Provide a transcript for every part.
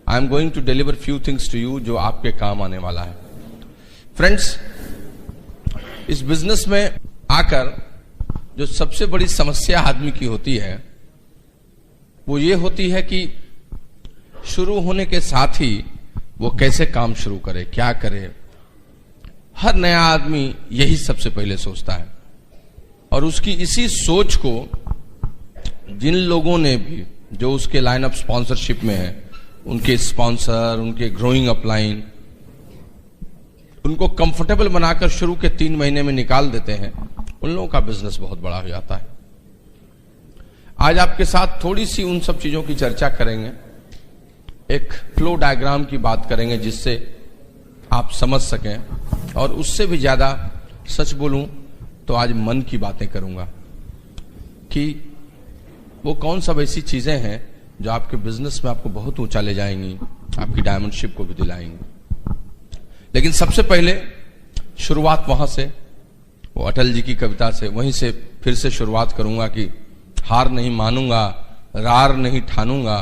I am going to deliver few things to you जो आपके काम आने वाला है। फ्रेंड्स, इस बिजनेस में आकर जो सबसे बड़ी समस्या आदमी की होती है वो ये होती है कि शुरू होने के साथ ही वो कैसे काम शुरू करे, क्या करे। हर नया आदमी यही सबसे पहले सोचता है, और उसकी इसी सोच को जिन लोगों ने भी जो उसके लाइन ऑफ स्पॉन्सरशिप में है, उनके स्पॉन्सर, उनके ग्रोइंग अपलाइन, उनको कंफर्टेबल बनाकर शुरू के 3 महीने में निकाल देते हैं, उन लोगों का बिजनेस बहुत बड़ा हो जाता है। आज आपके साथ थोड़ी सी उन सब चीजों की चर्चा करेंगे, एक फ्लो डायग्राम की बात करेंगे जिससे आप समझ सकें, और उससे भी ज्यादा सच बोलूं तो आज मन की बातें करूंगा कि वो कौन सब ऐसी चीजें हैं जो आपके बिजनेस में आपको बहुत ऊंचा ले जाएंगी, आपकी डायमंडशिप को भी दिलाएंगी। लेकिन सबसे पहले शुरुआत वहां से, वो अटल जी की कविता से, वहीं से फिर से शुरुआत करूंगा कि हार नहीं मानूंगा, रार नहीं ठानूंगा,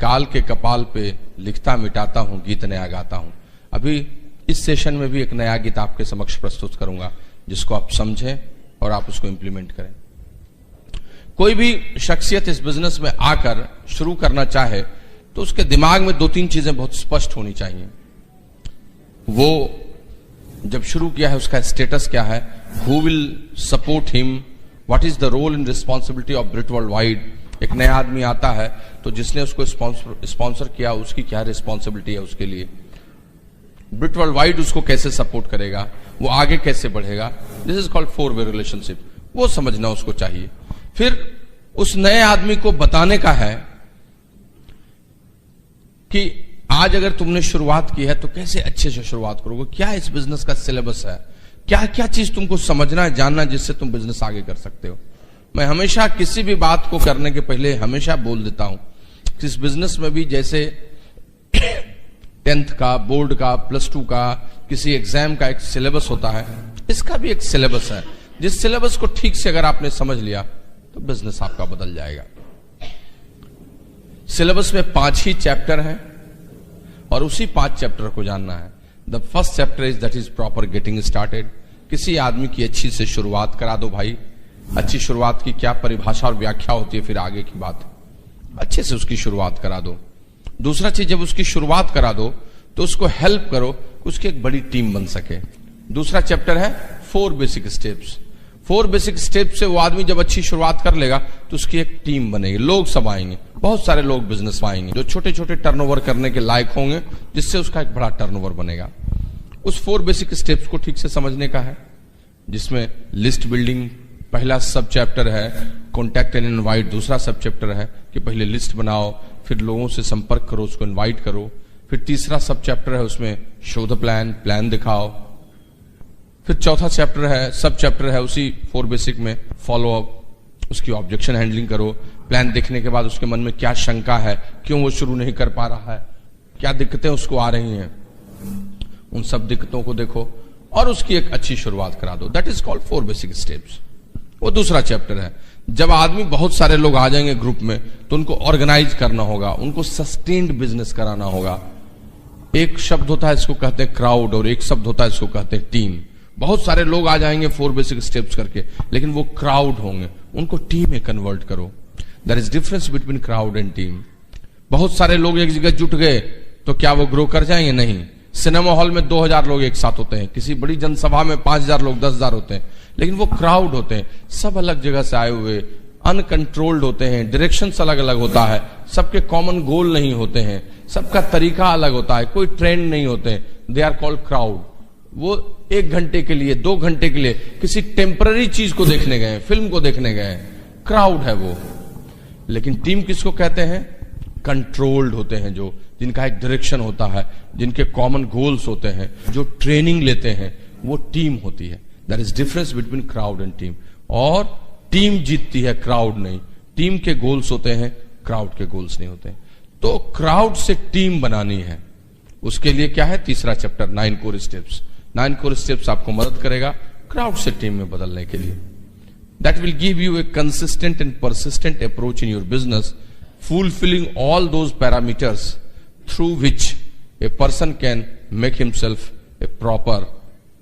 काल के कपाल पे लिखता मिटाता हूं, गीत नया गाता हूं। अभी इस सेशन में भी एक नया गीत आपके समक्ष प्रस्तुत करूंगा जिसको आप समझें और आप उसको इंप्लीमेंट करें। कोई भी शख्सियत इस बिजनेस में आकर शुरू करना चाहे तो उसके दिमाग में 2-3 चीजें बहुत स्पष्ट होनी चाहिए। वो जब शुरू किया है उसका स्टेटस क्या है, who will support him, what is the role and responsibility of Britt Worldwide. एक नया आदमी आता है तो जिसने उसको स्पॉन्सर किया उसकी क्या रिस्पॉन्सिबिलिटी है उसके लिए, ब्रिट वर्ल्ड वाइड उसको कैसे सपोर्ट करेगा, वो आगे कैसे बढ़ेगा। दिस इज कॉल्ड 4-वे रिलेशनशिप। वो समझना उसको चाहिए। फिर उस नए आदमी को बताने का है कि आज अगर तुमने शुरुआत की है तो कैसे अच्छे से शुरुआत करोगे, क्या इस बिजनेस का सिलेबस है, क्या क्या चीज तुमको समझना है, जानना है, जिससे तुम बिजनेस आगे कर सकते हो। मैं हमेशा किसी भी बात को करने के पहले हमेशा बोल देता हूं कि इस बिजनेस में भी जैसे 10th का, बोर्ड का, +2 का, किसी एग्जाम का एक सिलेबस होता है, इसका भी एक सिलेबस है। जिस सिलेबस को ठीक से अगर आपने समझ लिया तो बिजनेस आपका बदल जाएगा। सिलेबस में 5 ही चैप्टर हैं और उसी 5 चैप्टर को जानना है। The first chapter is that is proper getting started. किसी आदमी की अच्छी से शुरुआत करा दो भाई। अच्छी शुरुआत की क्या परिभाषा और व्याख्या होती है, फिर आगे की बात, अच्छे से उसकी शुरुआत करा दो। दूसरा चीज, जब उसकी शुरुआत करा दो तो उसको हेल्प करो उसकी एक बड़ी टीम बन सके। दूसरा चैप्टर है 4 बेसिक स्टेप्स। 4 बेसिक स्टेप से वो आदमी जब अच्छी शुरुआत कर लेगा तो उसकी एक टीम बनेगी, लोग सब आएंगे, बहुत सारे लोग बिजनेस में आएंगे जो छोटे छोटे टर्नओवर करने के लायक होंगे, जिससे उसका एक बड़ा टर्नओवर बनेगा। उस 4 बेसिक स्टेप्स को ठीक से समझने का है, जिसमें लिस्ट बिल्डिंग पहला सब चैप्टर है, कॉन्टैक्ट एंड इनवाइट दूसरा सब चैप्टर है कि पहले लिस्ट बनाओ, फिर लोगों से संपर्क करो, उसको इनवाइट करो। फिर तीसरा सब चैप्टर है, उसमें शो द प्लान, प्लान दिखाओ। फिर चौथा चैप्टर है, सब चैप्टर है उसी 4 बेसिक में, फॉलो अप, उसकी ऑब्जेक्शन हैंडलिंग करो। प्लान देखने के बाद उसके मन में क्या शंका है, क्यों वो शुरू नहीं कर पा रहा है, क्या दिक्कतें उसको आ रही हैं, उन सब दिक्कतों को देखो और उसकी एक अच्छी शुरुआत करा दो। That is called 4 basic steps. वो दूसरा चैप्टर है। जब आदमी बहुत सारे लोग आ जाएंगे ग्रुप में तो उनको ऑर्गेनाइज करना होगा, उनको सस्टेन्ड बिजनेस कराना होगा। एक शब्द होता है इसको कहते हैं क्राउड, और एक शब्द होता है इसको कहते हैं टीम। बहुत सारे लोग आ जाएंगे 4 बेसिक स्टेप्स करके, लेकिन वो क्राउड होंगे, उनको टीम में कन्वर्ट करो। There is difference between crowd and team. बहुत सारे लोग एक जगह जुट गए तो क्या वो ग्रो कर जाएंगे? नहीं। सिनेमा हॉल में 2000 लोग एक साथ होते हैं, किसी बड़ी जनसभा में 5000 लोग, 10,000 होते हैं, लेकिन वो क्राउड होते हैं, सब अलग जगह से आए हुए, अनकंट्रोल्ड होते हैं, डायरेक्शंस अलग अलग होता है, सबके कॉमन गोल नहीं होते हैं, सबका तरीका अलग होता है, कोई ट्रेंड नहीं होते हैं। They are called crowd. वो 1 घंटे के लिए, 2 घंटे के लिए किसी टेम्पररी चीज को देखने गए, फिल्म को देखने गए, क्राउड है वो। लेकिन टीम किसको कहते हैं? कंट्रोल्ड होते हैं, जो जिनका एक डायरेक्शन होता है, जिनके कॉमन गोल्स होते हैं, जो ट्रेनिंग लेते हैं, वो टीम होती है। That is difference between crowd and team. और टीम जीतती है, क्राउड नहीं। टीम के गोल्स होते हैं, क्राउड के गोल्स नहीं होते। तो क्राउड से टीम बनानी है, उसके लिए क्या है? तीसरा chapter 9 core steps. 9 core steps आपको मदद करेगा क्राउड से टीम में बदलने के लिए। That will give U A consistent and persistent approach in your business, fulfilling all those parameters through which a person can make himself a proper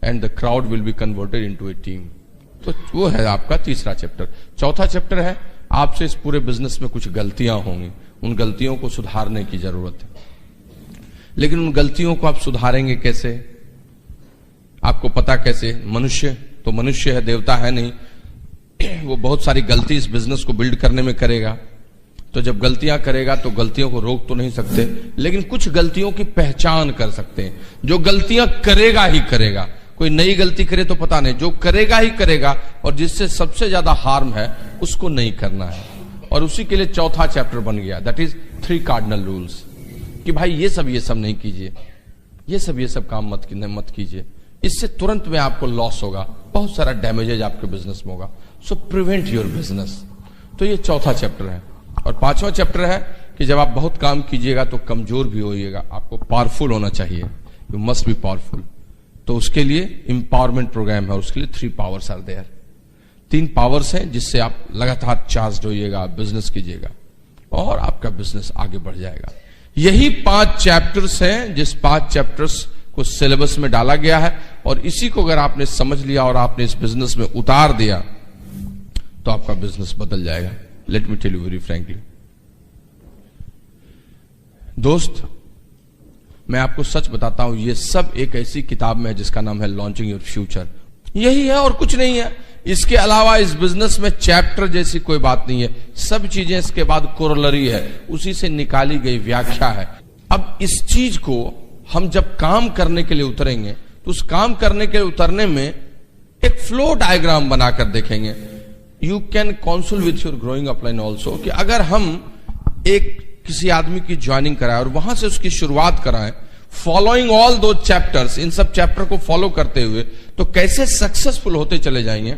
and the crowd will be converted into a team. तो वो है आपका तीसरा chapter. चौथा chapter है आपसे इस पूरे बिजनेस में कुछ गलतियां होंगी, उन गलतियों को सुधारने की जरूरत है। लेकिन उन गलतियों को आप सुधारेंगे कैसे, आपको पता कैसे? मनुष्य तो मनुष्य है, देवता है नहीं। वो बहुत सारी गलती इस बिजनेस को बिल्ड करने में करेगा। तो जब गलतियां करेगा तो गलतियों को रोक तो नहीं सकते, लेकिन कुछ गलतियों की पहचान कर सकते हैं। जो गलतियां करेगा ही करेगा, कोई नई गलती करे तो पता नहीं, जो करेगा ही करेगा और जिससे सबसे ज्यादा हार्म है उसको नहीं करना है। और उसी के लिए चौथा चैप्टर बन गया, दैट इज 3 कार्डिनल रूल्स, कि भाई ये सब नहीं कीजिए, ये सब काम मत कीजिए, इससे तुरंत में आपको लॉस होगा, बहुत सारा डैमेजेज आपके बिजनेस में होगा। सो प्रिवेंट योर बिजनेस। तो ये चौथा चैप्टर है। और पांचवा चैप्टर है कि जब आप बहुत काम कीजिएगा तो कमजोर भी होइएगा, आपको पावरफुल होना चाहिए, यू मस्ट बी पावरफुल। तो उसके लिए एम्पावरमेंट प्रोग्राम है, उसके लिए 3 पावर्स आर देयर। 3 पावर्स हैं जिससे आप लगातार चार्ज होइएगा, बिजनेस कीजिएगा और आपका बिजनेस आगे बढ़ जाएगा। यही 5 चैप्टर्स हैं जिस 5 चैप्टर्स को सिलेबस में डाला गया है, और इसी को अगर आपने समझ लिया और आपने इस बिजनेस में उतार दिया तो आपका बिजनेस बदल जाएगा। Let me tell you very frankly दोस्त, मैं आपको सच बताता हूं, ये सब एक ऐसी किताब में है जिसका नाम है लॉन्चिंग योर फ्यूचर। यही है और कुछ नहीं है। इसके अलावा इस बिजनेस में चैप्टर जैसी कोई बात नहीं है, सब चीजें इसके बाद कोरोलरी है, उसी से निकाली गई व्याख्या है। अब इस चीज को हम जब काम करने के लिए उतरेंगे तो उस काम करने के लिए उतरने में एक फ्लो डायग्राम बनाकर देखेंगे। You can council with your growing upline also, कि अगर हम एक किसी आदमी की ज्वाइनिंग कराएं और वहां से उसकी शुरुआत कराएं, फॉलोइंग ऑल दो चैप्टर्स, इन सब चैप्टर को फॉलो करते हुए, तो कैसे सक्सेसफुल होते चले जाएंगे।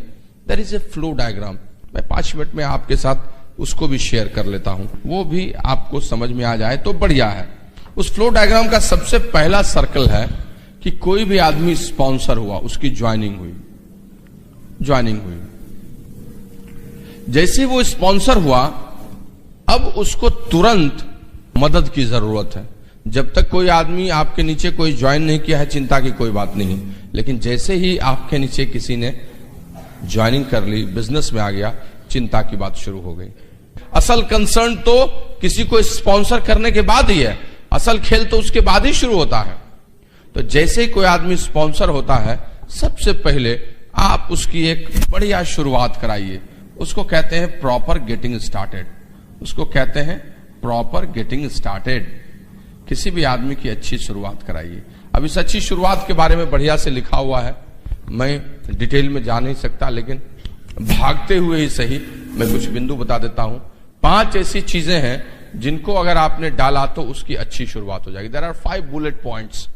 There is a flow diagram. मैं 5 मिनट में आपके साथ उसको भी शेयर कर लेता हूं, वो भी आपको समझ में आ जाए तो बढ़िया है। उस फ्लो डायग्राम का सबसे पहला सर्कल है कि कोई भी आदमी स्पॉन्सर हुआ, उसकी ज्वाइनिंग हुई। जैसे वो स्पॉन्सर हुआ, अब उसको तुरंत मदद की जरूरत है। जब तक कोई आदमी आपके नीचे कोई ज्वाइन नहीं किया है, चिंता की कोई बात नहीं, लेकिन जैसे ही आपके नीचे किसी ने ज्वाइनिंग कर ली, बिजनेस में आ गया, चिंता की बात शुरू हो गई। असल कंसर्न तो किसी को स्पॉन्सर करने के बाद ही है, असल खेल तो उसके बाद ही शुरू होता है। तो जैसे ही कोई आदमी स्पॉन्सर होता है, सबसे पहले आप उसकी एक बढ़िया शुरुआत कराइए। उसको कहते हैं प्रॉपर गेटिंग स्टार्टेड। उसको कहते हैं प्रॉपर गेटिंग स्टार्टेड। किसी भी आदमी की अच्छी शुरुआत कराइए। अब इस अच्छी शुरुआत के बारे में बढ़िया से लिखा हुआ है, मैं डिटेल में जा नहीं सकता, लेकिन भागते हुए ही सही मैं कुछ बिंदु बता देता हूं। 5 ऐसी चीजें हैं जिनको अगर आपने डाला तो उसकी अच्छी शुरुआत हो जाएगी। There are 5 bullet points.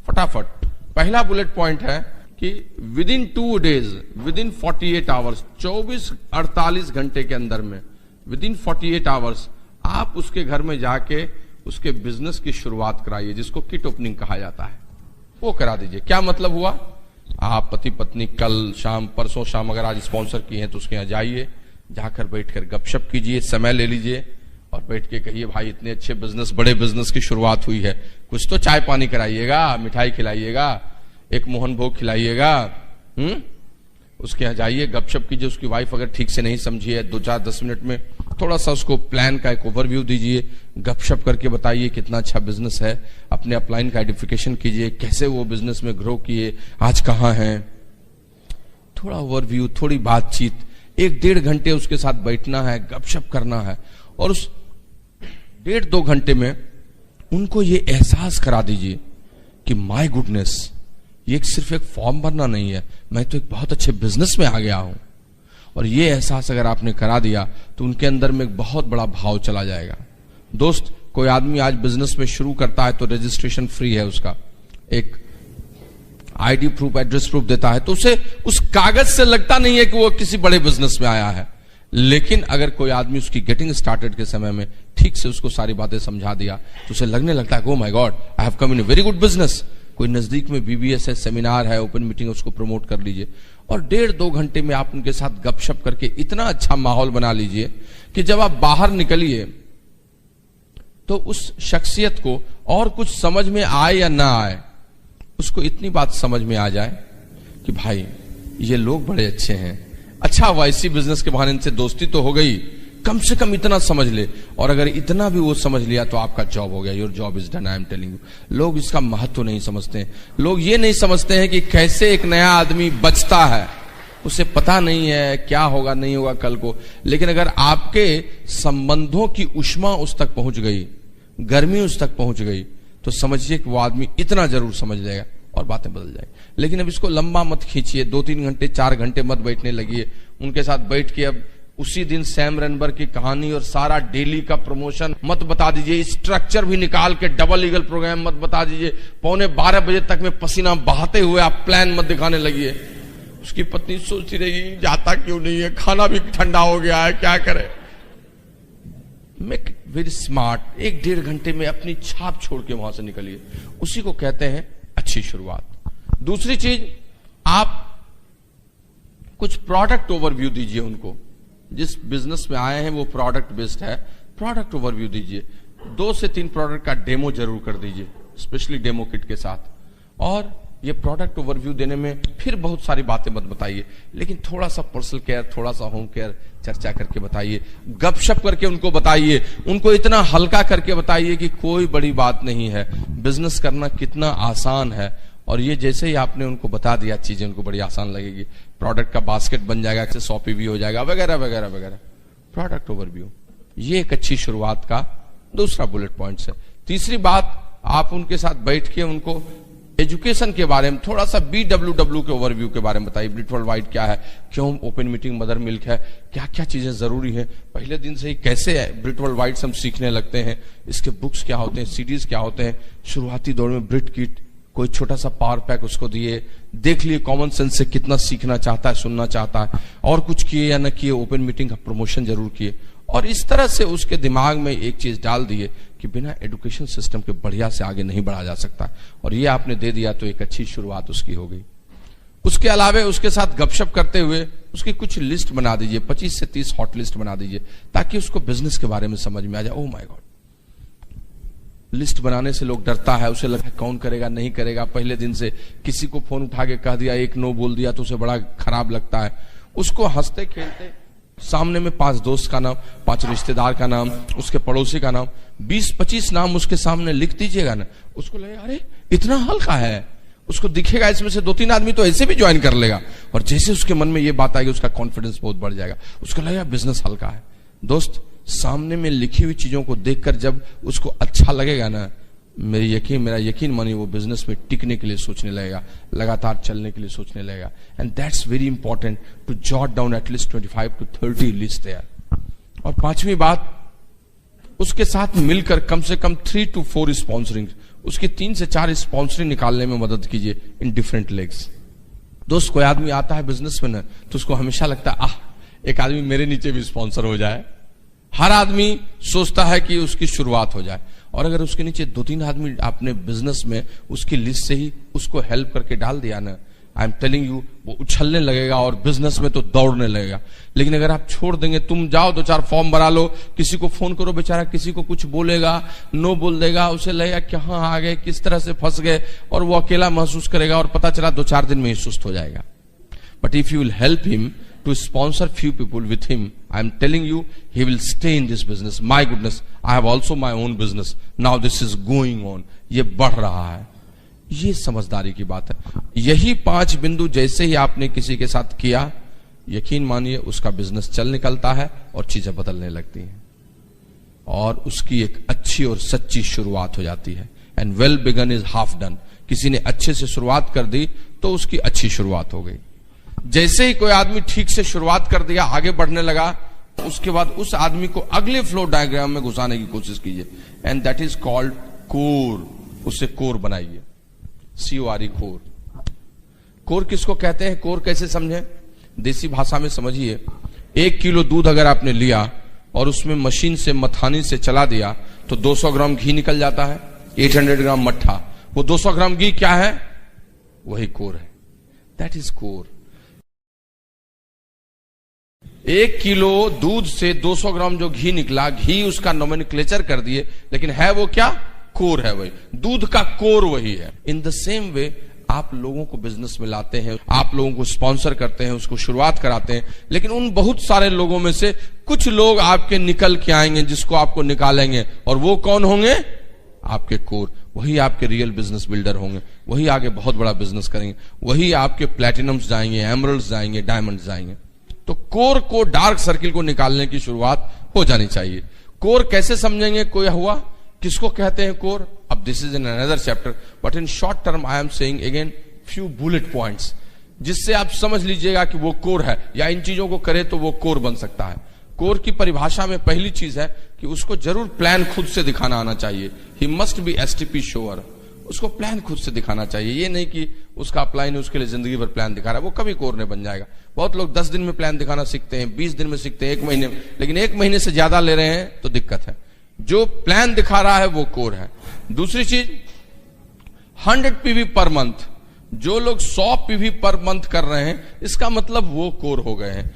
फटाफट पहला बुलेट पॉइंट है कि within 2 days, within 48 hours, 48 घंटे के अंदर में, विद इन 48 आवर्स आप उसके घर में जाके उसके बिजनेस की शुरुआत कराइए, जिसको किट ओपनिंग कहा जाता है, वो करा दीजिए। क्या मतलब हुआ? आप पति पत्नी कल शाम, परसों शाम अगर आज स्पॉन्सर किए हैं तो उसके यहां जाइए, जाकर बैठकर गपशप कीजिए, समय ले लीजिए और बैठ के कहिए, भाई इतने अच्छे बिजनेस, बड़े बिजनेस की शुरुआत हुई है, कुछ तो चाय पानी कराइएगा, मिठाई खिलाइएगा, एक मोहन भोग खिलाइएगा। उसके यहां जाइए, गपशप कीजिए। उसकी वाइफ अगर ठीक से नहीं समझी है, 2-4-10 मिनट में थोड़ा सा उसको प्लान का एक ओवरव्यू दीजिए, गपशप करके बताइए कितना अच्छा बिजनेस है, अपने अपलाइन का आइडेंटिफिकेशन कीजिए, कैसे वो बिजनेस में ग्रो किए, आज कहां हैं, थोड़ा ओवरव्यू, थोड़ी बातचीत। 1-1.5 घंटे उसके साथ बैठना है, गपशप करना है, और उस 1.5-2 घंटे में उनको ये एहसास करा दीजिए कि माय गुडनेस, ये सिर्फ एक फॉर्म भरना नहीं है, मैं तो एक बहुत अच्छे बिजनेस में आ गया हूं। और ये एहसास अगर आपने करा दिया तो उनके अंदर में एक बहुत बड़ा भाव चला जाएगा। दोस्त, कोई आदमी आज बिजनेस में शुरू करता है तो रजिस्ट्रेशन फ्री है उसका, एक आईडी प्रूफ, एड्रेस प्रूफ देता है, तो उसे उस कागज से लगता नहीं है कि वो किसी बड़े बिजनेस में आया है। लेकिन अगर कोई आदमी उसकी गेटिंग स्टार्टेड के समय में ठीक से उसको सारी बातें समझा दिया तो उसे लगने लगता है, oh my God, I have come in a very good business. कोई नजदीक में बीबीएस है, सेमिनार है, ओपन मीटिंग, उसको प्रमोट कर लीजिए और 1.5-2 घंटे में आप उनके साथ गपशप करके इतना अच्छा माहौल बना लीजिए कि जब आप बाहर निकलिए तो उस शख्सियत को और कुछ समझ में आए या ना आए, उसको इतनी बात समझ में आ जाए कि भाई ये लोग बड़े अच्छे हैं, अच्छा वाईसी बिजनेस के बहाने इनसे दोस्ती तो हो गई, कम से कम इतना समझ ले, और अगर इतना भी वो समझ लिया तो आपका जॉब हो गया, your job is done, I am telling you. लोग इसका महत्व नहीं समझते हैं। लोग ये नहीं समझते हैं कि कैसे एक नया आदमी बचता है, उसे पता नहीं है क्या होगा नहीं होगा कल को। लेकिन अगर आपके संबंधों की उष्मा उस तक पहुंच गई, गर्मी उस तक पहुंच गई, तो समझिए कि वो आदमी इतना जरूर समझ जाएगा और बातें बदल जाएगी। लेकिन अब इसको लंबा मत खींचिए, 2-3 घंटे 4 घंटे मत बैठने लगिए उनके साथ बैठ के। अब उसी दिन सैम रनबर की कहानी और सारा डेली का प्रमोशन मत बता दीजिए, स्ट्रक्चर भी निकाल के डबल ईगल प्रोग्राम मत बता दीजिए, 11:15 बजे तक में पसीना बहाते हुए आप प्लान मत दिखाने लगिए। उसकी पत्नी सोचती रहेगी जाता क्यों नहीं है, खाना भी ठंडा हो गया है, क्या करे। मेक वेरी स्मार्ट, 1-1.5 घंटे में अपनी छाप छोड़ के वहां से निकलिए, उसी को कहते हैं अच्छी शुरुआत। दूसरी चीज, आप कुछ प्रोडक्ट ओवरव्यू दीजिए उनको। जिस बिजनेस में आए हैं वो प्रोडक्ट बेस्ड है, प्रोडक्ट ओवरव्यू दीजिए। 2 से 3 प्रोडक्ट का डेमो जरूर कर दीजिए, स्पेशली डेमो किट के साथ। और ये प्रोडक्ट ओवरव्यू देने में फिर बहुत सारी बातें मत बताइए, लेकिन थोड़ा सा पर्सनल केयर, थोड़ा सा होम केयर चर्चा करके बताइए, गपशप करके उनको बताइए, उनको इतना हल्का करके बताइए कि कोई बड़ी बात नहीं है, बिजनेस करना कितना आसान है। और ये जैसे ही आपने उनको बता दिया चीजें उनको बड़ी आसान लगेगी, प्रोडक्ट का बास्केट बन जाएगा, 100 पीवी हो जाएगा, वगैरह वगैरह वगैरह। प्रोडक्ट ओवरव्यू, ये एक अच्छी शुरुआत का दूसरा बुलेट पॉइंट है। तीसरी बात, आप उनके साथ बैठ के उनको एजुकेशन के बारे में थोड़ा सा BWW के ओवरव्यू के बारे में बताइए। ब्रिट वर्ल्ड वाइड क्या है, क्यों ओपन मीटिंग मदर मिल्क है, क्या क्या चीजें जरूरी है, पहले दिन से ही कैसे है ब्रिट वर्ल्ड वाइड हम सीखने लगते हैं, इसके बुक्स क्या होते हैं, सीडीज क्या होते हैं। शुरुआती दौर में ब्रिट किट, कोई छोटा सा पावर पैक उसको दिए, देख लिए कॉमन सेंस से कितना सीखना चाहता है, सुनना चाहता है, और कुछ किए या न किए, ओपन मीटिंग का प्रमोशन जरूर किए। और इस तरह से उसके दिमाग में एक चीज डाल दिए कि बिना एजुकेशन सिस्टम के बढ़िया से आगे नहीं बढ़ा जा सकता, और ये आपने दे दिया तो एक अच्छी शुरुआत उसकी हो गई। उसके अलावा उसके साथ गपशप करते हुए उसकी कुछ लिस्ट बना दीजिए, 25 से 30 हॉट लिस्ट बना दीजिए, ताकि उसको बिजनेस के बारे में समझ में आ जाए। ओह माय गॉड, लिस्ट बनाने से लोग डरता है, उसे लगता है कौन करेगा नहीं करेगा। पहले दिन से किसी को फोन उठा के कह दिया, 1 नो बोल दिया तो उसे बड़ा खराब लगता है। उसको हंसते खेलते सामने में 5 दोस्त का नाम, 5 रिश्तेदार का नाम, उसके पड़ोसी का नाम, 20-25 नाम उसके सामने लिख दीजिएगा ना, उसको लगेगा अरे इतना हल्का है, उसको दिखेगा इसमें से 2-3 आदमी तो ऐसे भी ज्वाइन कर लेगा। और जैसे उसके मन में ये बात आएगी उसका कॉन्फिडेंस बहुत बढ़ जाएगा, उसको लगेगा बिजनेस हल्का है। दोस्त, सामने में लिखी हुई चीजों को देखकर जब उसको अच्छा लगेगा ना, मेरा यकीन मानिए वो बिजनेस में टिकने के लिए सोचने लगेगा, लगातार चलने के लिए सोचने लगेगा। And that's very important to jot down at least 25 to 30 list there. और 5वीं बात, उसके साथ मिलकर कम से कम 3 to 4 स्पॉन्सरिंग, उसकी 3 से 4 स्पॉन्सरिंग निकालने में मदद कीजिए इन डिफरेंट लेग्स। दोस्त, कोई आदमी आता है बिजनेस में ना, तो उसको हमेशा लगता है एक आदमी मेरे नीचे भी स्पॉन्सर हो जाए। हर आदमी सोचता है कि उसकी शुरुआत हो जाए, और अगर उसके नीचे 2-3 आदमी आपने बिजनेस में उसकी लिस्ट से ही उसको हेल्प करके डाल दिया ना, आई एम टेलिंग यू, वो उछलने लगेगा और बिजनेस में तो दौड़ने लगेगा। लेकिन अगर आप छोड़ देंगे, तुम जाओ 2-4 फॉर्म भरा लो, किसी को फोन करो, बेचारा किसी को कुछ बोलेगा, नो बोल देगा, उसे लगेगा कहां आ गए, किस तरह से फंस गए, और वो अकेला महसूस करेगा, और पता चला 2-4 दिन में ही सुस्त हो जाएगा। But if you will help him to sponsor few people with him, I am telling you, he will stay in this business. My goodness, I have also my own business. Now this is going on. ये बढ़ रहा है। ये समझदारी की बात है। यही 5 बिंदु जैसे ही आपने किसी के साथ किया, यकीन मानिए उसका बिजनेस चल निकलता है और चीजें बदलने लगती हैं, और उसकी एक अच्छी और सच्ची शुरुआत हो जाती है। And well begun is half done. किसी ने अच्छे से शुरुआत कर दी तो उसकी अच्छी शुरुआत हो गई। जैसे ही कोई आदमी ठीक से शुरुआत कर दिया, आगे बढ़ने लगा, उसके बाद उस आदमी को अगले फ्लो डायग्राम में घुसाने की कोशिश कीजिए, and that is called core. उसे कोर बनाइए, CORE, कोर। कोर किसको कहते हैं, कोर कैसे समझे, देसी भाषा में समझिए। 1 किलो दूध अगर आपने लिया और उसमें मशीन से मथानी से चला दिया तो 200 ग्राम घी निकल जाता है, 800 ग्राम मट्ठा। वो 200 ग्राम घी क्या है, वही कोर है। That is core. 1 किलो दूध से 200 ग्राम जो घी निकला, घी उसका नोमेनक्लेचर कर दिए, लेकिन है वो क्या? कोर है वही, दूध का कोर वही है। इन द सेम वे आप लोगों को बिजनेस में लाते हैं, आप लोगों को स्पॉन्सर करते हैं, उसको शुरुआत कराते हैं, लेकिन उन बहुत सारे लोगों में से कुछ लोग आपके निकल के आएंगे जिसको आपको निकालेंगे, और वो कौन होंगे? आपके कोर। वही आपके रियल बिजनेस बिल्डर होंगे, वही आगे बहुत बड़ा बिजनेस करेंगे, वही आपके प्लैटिनम्स जाएंगे, एमरल्ड्स जाएंगे, डायमंड्स जाएंगे। तो कोर को, डार्क सर्किल को निकालने की शुरुआत हो जानी चाहिए। कोर कैसे समझेंगे? कोई हुआ, किसको कहते हैं कोर? अब this is in another chapter, but in short term I am saying again few bullet points, जिससे आप समझ लीजिएगा कि वो कोर है, या इन चीजों को करे तो वो कोर बन सकता है। कोर की परिभाषा में पहली चीज है कि उसको जरूर प्लान खुद से दिखाना आना चाहिए। He must be STP shore. उसको प्लान खुद से दिखाना चाहिए, ये नहीं कि उसका अपलाइन उसके लिए जिंदगी भर प्लान दिखा रहा है, वो कभी कोर नहीं बन जाएगा। बहुत लोग 10 दिन में प्लान दिखाना सीखते हैं, 20 दिन में सीखते हैं, 1 महीने में, लेकिन 1 महीने से ज्यादा ले रहे हैं तो दिक्कत है। जो प्लान दिखा रहा है वो कोर है। दूसरी चीज 100 पीवी पर मंथ। जो लोग 100 पीवी पर मंथ कर रहे हैं, इसका मतलब वो कोर हो गए हैं।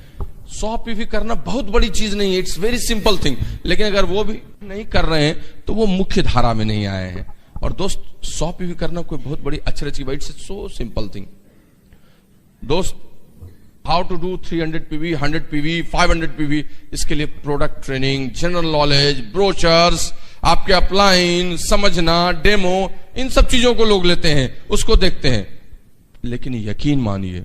100 पीवी करना बहुत बड़ी चीज नहीं है, इट्स वेरी सिंपल थिंग, लेकिन अगर वो भी नहीं कर रहे हैं तो वो मुख्य धारा में नहीं आए हैं। और दोस्त 100 पीवी करना कोई बहुत बड़ी अचरज की बात, इट्स सो सिंपल थिंग। दोस्त how to do 300 PV, 100 PV, 500 PV, इसके लिए product training, general knowledge, brochures, आपके अपलाइन समझना, डेमो, इन सब चीजों को लोग लेते हैं, उसको देखते हैं। लेकिन यकीन मानिए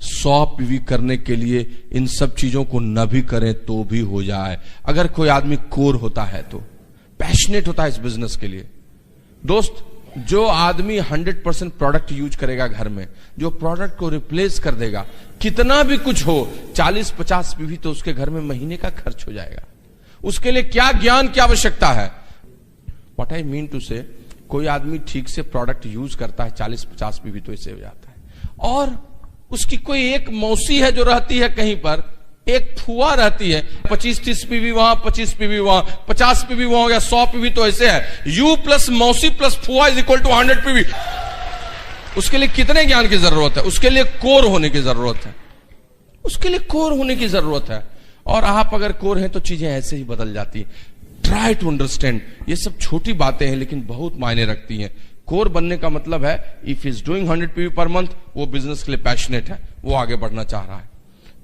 100 पीवी करने के लिए इन सब चीजों को न भी करें तो भी हो जाए, अगर कोई आदमी कोर होता है तो, पैशनेट होता है इस बिजनेस के लिए। दोस्त, जो आदमी 100% प्रोडक्ट यूज करेगा घर में, जो प्रोडक्ट को रिप्लेस कर देगा, कितना भी कुछ हो, 40-50 पीवी तो उसके घर में महीने का खर्च हो जाएगा। उसके लिए क्या ज्ञान की आवश्यकता है? व्हाट आई मीन टू से, कोई आदमी ठीक से प्रोडक्ट यूज करता है, 40-50 पीवी तो इससे हो जाता है। और उसकी कोई एक मौसी है जो रहती है कहीं पर, एक फुआ रहती है, 25-30 पीवी वहां, 25 पीवी वहां, 50 पीवी वहां हो गया, 100 पीवी तो ऐसे है। यू प्लस मौसी प्लस फुआ इज इक्वल टू 100 पीवी। उसके लिए कितने ज्ञान की जरूरत है? उसके लिए कोर होने की जरूरत है, उसके लिए कोर होने की जरूरत है। और आप अगर कोर हैं तो चीजें ऐसे ही बदल जाती है। ट्राई टू अंडरस्टैंड, ये सब छोटी बातें हैं लेकिन बहुत मायने रखती हैं। कोर बनने का मतलब है if is doing 100 PV per month, वो बिजनेस के लिए पैशनेट है, वो आगे बढ़ना चाह रहा है।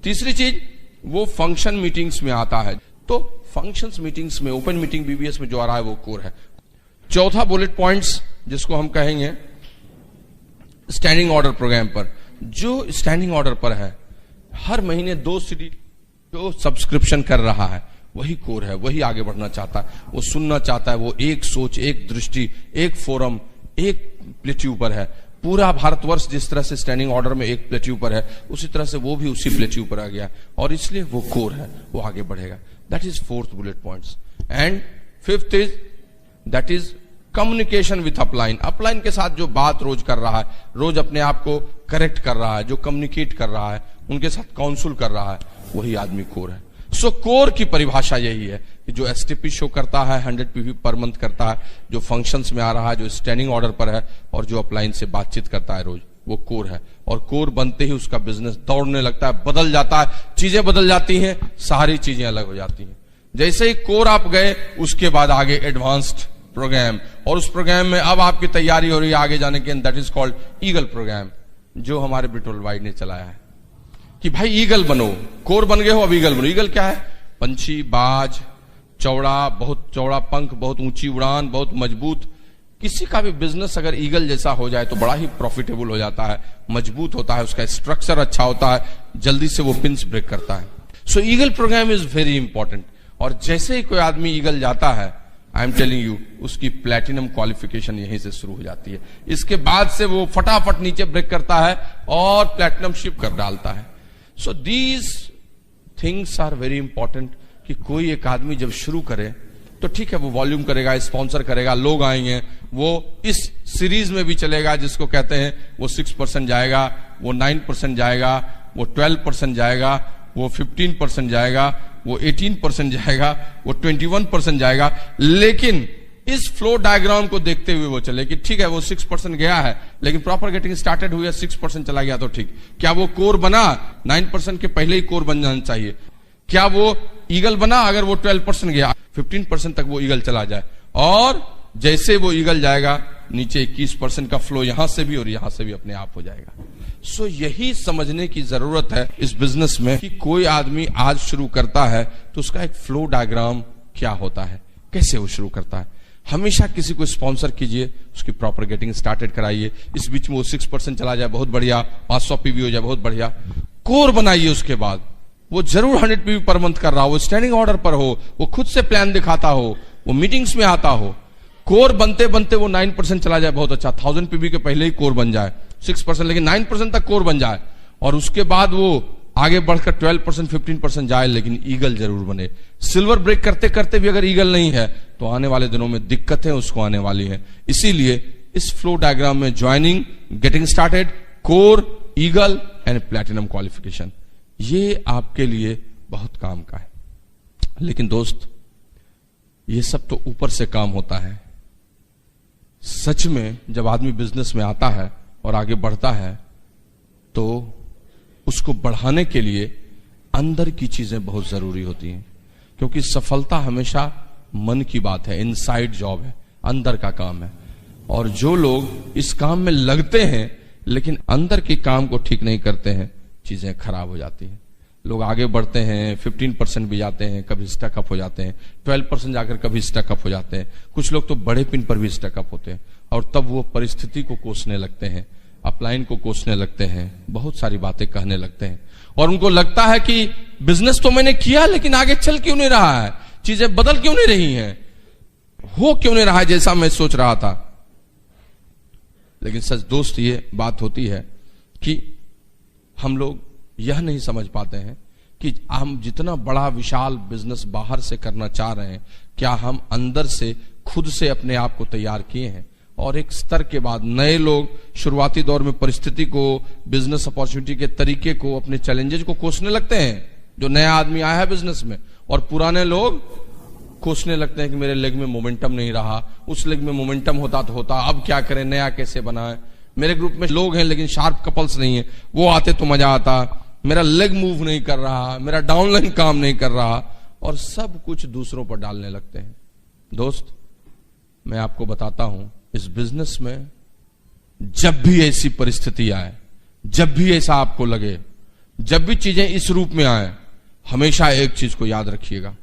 तीसरी चीज, वो फंक्शन मीटिंग्स में आता है, तो फंक्शंस मीटिंग्स में, ओपन मीटिंग बीबीएस में जो आ रहा है वो कोर है। चौथा बुलेट पॉइंट्स जिसको हम कहेंगे स्टैंडिंग ऑर्डर प्रोग्राम पर, जो स्टैंडिंग ऑर्डर पर है, हर महीने 2 सीडी जो सब्सक्रिप्शन कर रहा है, वही कोर है, वही आगे बढ़ना चाहता है, वो सुनना चाहता है, वो एक सोच, एक दृष्टि, एक फोरम, एक प्लेट्यू पर है। पूरा भारतवर्ष जिस तरह से स्टैंडिंग ऑर्डर में एक प्लेट्यू पर है, उसी तरह से वो भी उसी प्लेट्यू पर आ गया, और इसलिए वो कोर है, वो आगे बढ़ेगा। That is 4th bullet points. And 5th is, that is communication with upline. Upline के साथ जो बात रोज कर रहा है, रोज अपने आप को करेक्ट कर रहा है, जो कम्युनिकेट कर रहा है, उनके साथ काउंसिल कर रहा है, वही आदमी कोर है। सो कोर की परिभाषा यही है कि जो एसटीपी शो करता है, 100 पीवी पर मंथ करता है, जो फंक्शंस में आ रहा है, जो स्टैंडिंग ऑर्डर पर है, और जो अपलाइन से बातचीत करता है रोज, वो कोर है। और कोर बनते ही उसका बिजनेस दौड़ने लगता है, बदल जाता है, चीजें बदल जाती हैं, सारी चीजें अलग हो जाती हैं। जैसे ही कोर आप गए, उसके बाद आगे एडवांस्ड प्रोग्राम, और उस प्रोग्राम में अब आपकी तैयारी हो रही है आगे जाने की, that is called Eagle programme, जो हमारे ब्रिटोल वाइड ने चलाया है कि भाई ईगल बनो। कोर बन गए हो, अब ईगल बनो। ईगल क्या है? पंछी, बाज, चौड़ा, बहुत चौड़ा पंख, बहुत ऊंची उड़ान, बहुत मजबूत। किसी का भी बिजनेस अगर ईगल जैसा हो जाए तो बड़ा ही प्रॉफिटेबल हो जाता है, मजबूत होता है, उसका स्ट्रक्चर अच्छा होता है, जल्दी से वो पिंस ब्रेक करता है। So eagle program is very important. और जैसे ही कोई आदमी ईगल जाता है, आई एम टेलिंग यू, उसकी प्लैटिनम क्वालिफिकेशन यहीं से शुरू हो जाती है। इसके बाद से वो फटाफट नीचे ब्रेक करता है और प्लैटिनम शिप कर डालता है। So these things are very important कि कोई एक आदमी जब शुरू करे तो ठीक है, वो वॉल्यूम करेगा, स्पॉन्सर करेगा, लोग आएंगे, वो इस सीरीज में भी चलेगा जिसको कहते हैं वो 6% जाएगा, वो 9% जाएगा, वो 12% जाएगा, वो 15% जाएगा, वो 18% जाएगा, वो 21% जाएगा। लेकिन इस फ्लो डायग्राम को देखते हुए वो चले कि ठीक है, वो 6% गया है, लेकिन प्रॉपर गेटिंग स्टार्टेड हुई है, 6% चला गया तो ठीक। क्या वो कोर बना? 9% के पहले ही कोर बन जाना चाहिए। क्या वो ईगल बना? अगर वो 12% गया, 15% तक वो ईगल चला जाए, और जैसे वो ईगल जाएगा नीचे 21% का फ्लो यहां से भी और यहां से भी अपने आप हो जाएगा। सो यही समझने की जरूरत है इस बिजनेस में कि कोई आदमी आज शुरू करता है तो उसका एक फ्लो डायग्राम क्या होता है, कैसे वो शुरू करता है। हमेशा किसी को स्पॉन्सर कीजिए, उसकी प्रॉपर गेटिंग स्टार्टेड कराइए, इस बीच में वो 6% चला जाए बहुत बढ़िया, 500 पीवी हो जाए बहुत बढ़िया, कोर बनाइए। उसके बाद वो जरूर 100 पीवी पर मंथ कर रहा हो, वो स्टैंडिंग ऑर्डर पर हो, वो खुद से प्लान दिखाता हो, वो मीटिंग्स में आता हो। कोर बनते बनते वो 9% चला जाए बहुत अच्छा, 1000 पीवी के पहले ही कोर बन जाए, 6% लेकिन 9% तक कोर बन जाए, और उसके बाद वो आगे बढ़कर 12% 15% जाए, लेकिन ईगल जरूर बने। सिल्वर ब्रेक करते करते भी अगर ईगल नहीं है तो आने वाले दिनों में दिक्कतें उसको आने वाली है। इसीलिए इस फ्लो डायग्राम में joining, getting started, core, eagle and platinum qualification, ये आपके लिए बहुत काम का है। लेकिन दोस्त, ये सब तो ऊपर से काम होता है। सच में जब आदमी बिजनेस में आता है और आगे बढ़ता है तो उसको बढ़ाने के लिए अंदर की चीजें बहुत जरूरी होती हैं, क्योंकि सफलता हमेशा मन की बात है, इनसाइड जॉब है, अंदर का काम है। और जो लोग इस काम में लगते हैं लेकिन अंदर के काम को ठीक नहीं करते हैं, चीजें खराब हो जाती हैं। लोग आगे बढ़ते हैं, 15% भी जाते हैं, कभी स्टकअप हो जाते हैं, 12% जाकर कभी स्टकअप हो जाते हैं, कुछ लोग तो बड़े पिन पर भी स्टकअप होते हैं, और तब वो परिस्थिति को कोसने लगते हैं, अपलाइन को कोसने लगते हैं, बहुत सारी बातें कहने लगते हैं, और उनको लगता है कि बिजनेस तो मैंने किया लेकिन आगे चल क्यों नहीं रहा है, चीजें बदल क्यों नहीं रही हैं, हो क्यों नहीं रहा है जैसा मैं सोच रहा था। लेकिन सच दोस्त, ये बात होती है कि हम लोग यह नहीं समझ पाते हैं कि हम जितना बड़ा विशाल बिजनेस बाहर से करना चाह रहे हैं, क्या हम अंदर से खुद से अपने आप को तैयार किए हैं। और एक स्तर के बाद नए लोग शुरुआती दौर में परिस्थिति को, बिजनेस अपॉर्चुनिटी के तरीके को, अपने चैलेंजेस को कोसने लगते हैं, जो नया आदमी आया है बिजनेस में, और पुराने लोग कोसने लगते हैं कि मेरे लेग में मोमेंटम नहीं रहा, उस लेग में मोमेंटम होता तो होता, अब क्या करें, नया कैसे बनाए। मेरे ग्रुप में लोग हैं लेकिन शार्प कपल्स नहीं है, वो आते तो मजा आता, मेरा लेग मूव नहीं कर रहा, मेरा डाउनलाइन काम नहीं कर रहा, और सब कुछ दूसरों पर डालने लगते हैं। दोस्त, मैं आपको बताता हूं, इस बिजनेस में जब भी ऐसी परिस्थिति आए, जब भी ऐसा आपको लगे, जब भी चीजें इस रूप में आए, हमेशा एक चीज को याद रखिएगा,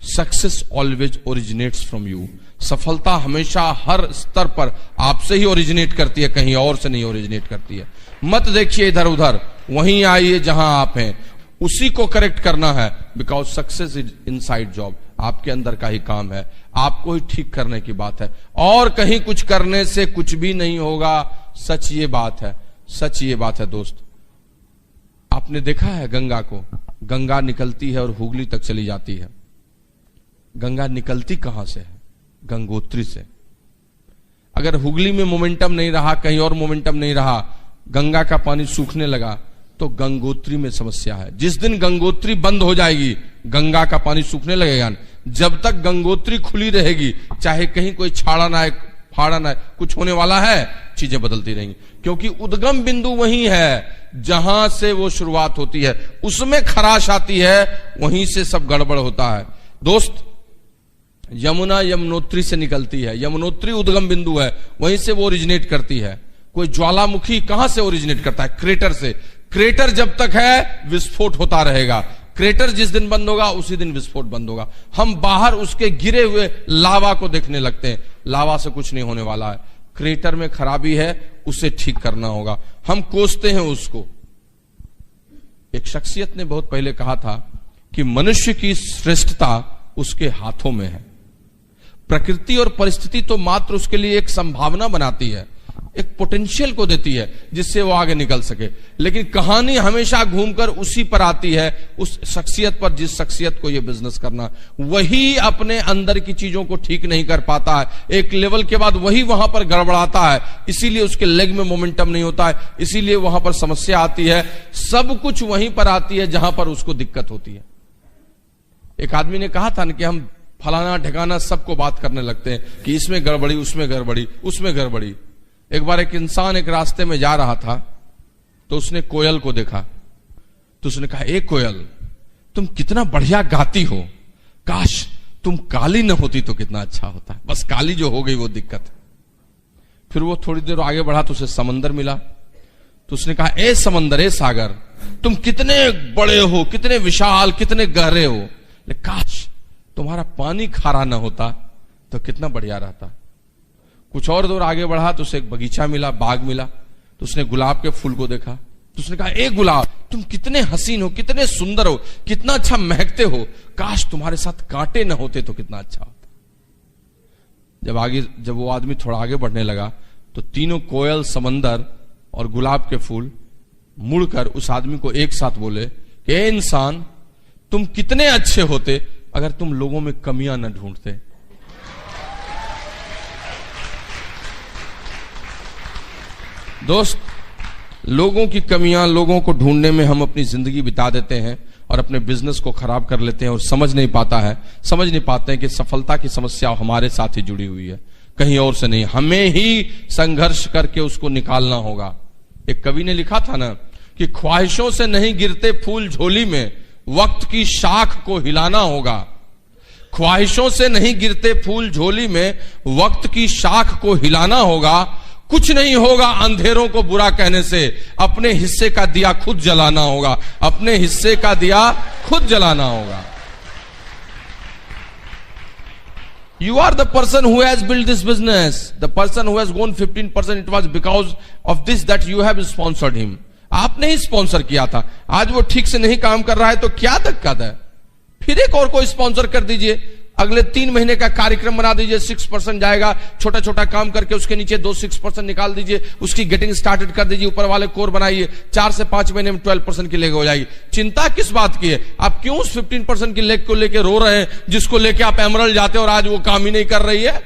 success always originates from you. सफलता हमेशा हर स्तर पर आपसे ही ओरिजिनेट करती है, कहीं और से नहीं ओरिजिनेट करती है। मत देखिए इधर उधर, वहीं आइए जहां आप हैं, उसी को करेक्ट करना है, because success is inside job, आपके अंदर का ही काम है, आपको ही ठीक करने की बात है, और कहीं कुछ करने से कुछ भी नहीं होगा। सच ये बात है, सच ये बात है दोस्त। आपने देखा है गंगा को, गंगा निकलती है और हुगली तक चली जाती है। गंगा निकलती कहां से है? गंगोत्री से। अगर हुगली में मोमेंटम नहीं रहा, कहीं और मोमेंटम नहीं रहा, गंगा का पानी सूखने लगा, तो गंगोत्री में समस्या है। जिस दिन गंगोत्री बंद हो जाएगी, गंगा का पानी सूखने लगेगा। जब तक गंगोत्री खुली रहेगी, चाहे कहीं कोई छाड़ा ना है, फाड़ा ना है, कुछ होने वाला है, चीजें बदलती रहेंगी, क्योंकि उद्गम बिंदु वही है जहां से वो शुरुआत होती है, उसमें खराश आती है, वहीं से सब गड़बड़ होता है। दोस्त, यमुना यमुनोत्री से निकलती है, यमुनोत्री उद्गम बिंदु है, वहीं से वो ओरिजिनेट करती है। कोई ज्वालामुखी कहां से ओरिजिनेट करता है? क्रेटर से। क्रेटर जब तक है, विस्फोट होता रहेगा। क्रेटर जिस दिन बंद होगा, उसी दिन विस्फोट बंद होगा। हम बाहर उसके गिरे हुए लावा को देखने लगते हैं, लावा से कुछ नहीं होने वाला है। क्रेटर में खराबी है, उसे ठीक करना होगा, हम कोसते हैं उसको। एक शख्सियत ने बहुत पहले कहा था कि मनुष्य की श्रेष्ठता उसके हाथों में है। प्रकृति और परिस्थिति तो मात्र उसके लिए एक संभावना बनाती है, एक पोटेंशियल को देती है जिससे वो आगे निकल सके, लेकिन कहानी हमेशा घूमकर उसी पर आती है, उस शख्सियत पर जिस शख्सियत को ये बिजनेस करना, वही अपने अंदर की चीजों को ठीक नहीं कर पाता है। एक लेवल के बाद वही वहां पर गड़बड़ाता है, इसीलिए उसके लेग में मोमेंटम नहीं होता है, इसीलिए वहां पर समस्या आती है। सब कुछ वहीं पर आती है जहां पर उसको दिक्कत होती है। एक आदमी ने कहा था कि हम फलाना ठिकाना सबको बात करने लगते हैं कि इसमें गड़बड़ी, उसमें गड़बड़ी, उसमें गड़बड़ी। एक बार एक इंसान एक रास्ते में जा रहा था, तो उसने कोयल को देखा, तो उसने कहा, एक कोयल, तुम कितना बढ़िया गाती हो, काश तुम काली न होती तो कितना अच्छा होता है। बस काली जो हो गई वो दिक्कत है। फिर वो थोड़ी देर आगे बढ़ा तो उसे समंदर मिला, तो उसने कहा, ए समंदर, ए सागर, तुम कितने बड़े हो, कितने विशाल, कितने गहरे हो, लेकिन काश तुम्हारा पानी खारा न होता तो कितना बढ़िया रहता। कुछ और दूर आगे बढ़ा तो उसे एक बगीचा मिला, बाग मिला, तो उसने गुलाब के फूल को देखा, तो उसने कहा, ए गुलाब, तुम कितने हसीन हो, कितने सुंदर हो, कितना अच्छा महकते हो, काश तुम्हारे साथ कांटे न होते तो कितना अच्छा होता। जब वो आदमी थोड़ा आगे बढ़ने लगा तो तीनों कोयल, समंदर और गुलाब के फूल मुड़कर उस आदमी को एक साथ बोले कि ए इंसान, तुम कितने अच्छे होते अगर तुम लोगों में कमियां न ढूंढते। दोस्त, लोगों की कमियां, लोगों को ढूंढने में हम अपनी जिंदगी बिता देते हैं और अपने बिजनेस को खराब कर लेते हैं और समझ नहीं पाते हैं कि सफलता की समस्या हमारे साथ ही जुड़ी हुई है, कहीं और से नहीं। हमें ही संघर्ष करके उसको निकालना होगा। एक कवि ने लिखा था ना कि ख्वाहिशों से नहीं गिरते फूल झोली में, वक्त की शाख को हिलाना होगा। ख्वाहिशों से नहीं गिरते फूल झोली में, वक्त की शाख को हिलाना होगा। कुछ नहीं होगा अंधेरों को बुरा कहने से, अपने हिस्से का दिया खुद जलाना होगा, अपने हिस्से का दिया खुद जलाना होगा। You are the person who has built this business. The person who has gone 15%, it was because of this that you have sponsored him. आपने ही स्पॉन्सर किया था। आज वो ठीक से नहीं काम कर रहा है तो क्या दिक्कत है, फिर एक और को स्पॉन्सर कर दीजिए। अगले 3 महीने का कार्यक्रम बना दीजिए, 6% जाएगा, छोटा छोटा काम करके उसके नीचे 6% निकाल दीजिए, उसकी गेटिंग स्टार्टेड कर दीजिए, ऊपर वाले कोर बनाइए, 4 से 5 महीने में 12% की लेग हो जाएगी। चिंता किस बात की है? आप क्यों उस 15% की लेग को लेके रो रहे हैं, जिसको लेके आप एमरल्ड जाते और आज वो काम ही नहीं कर रही है?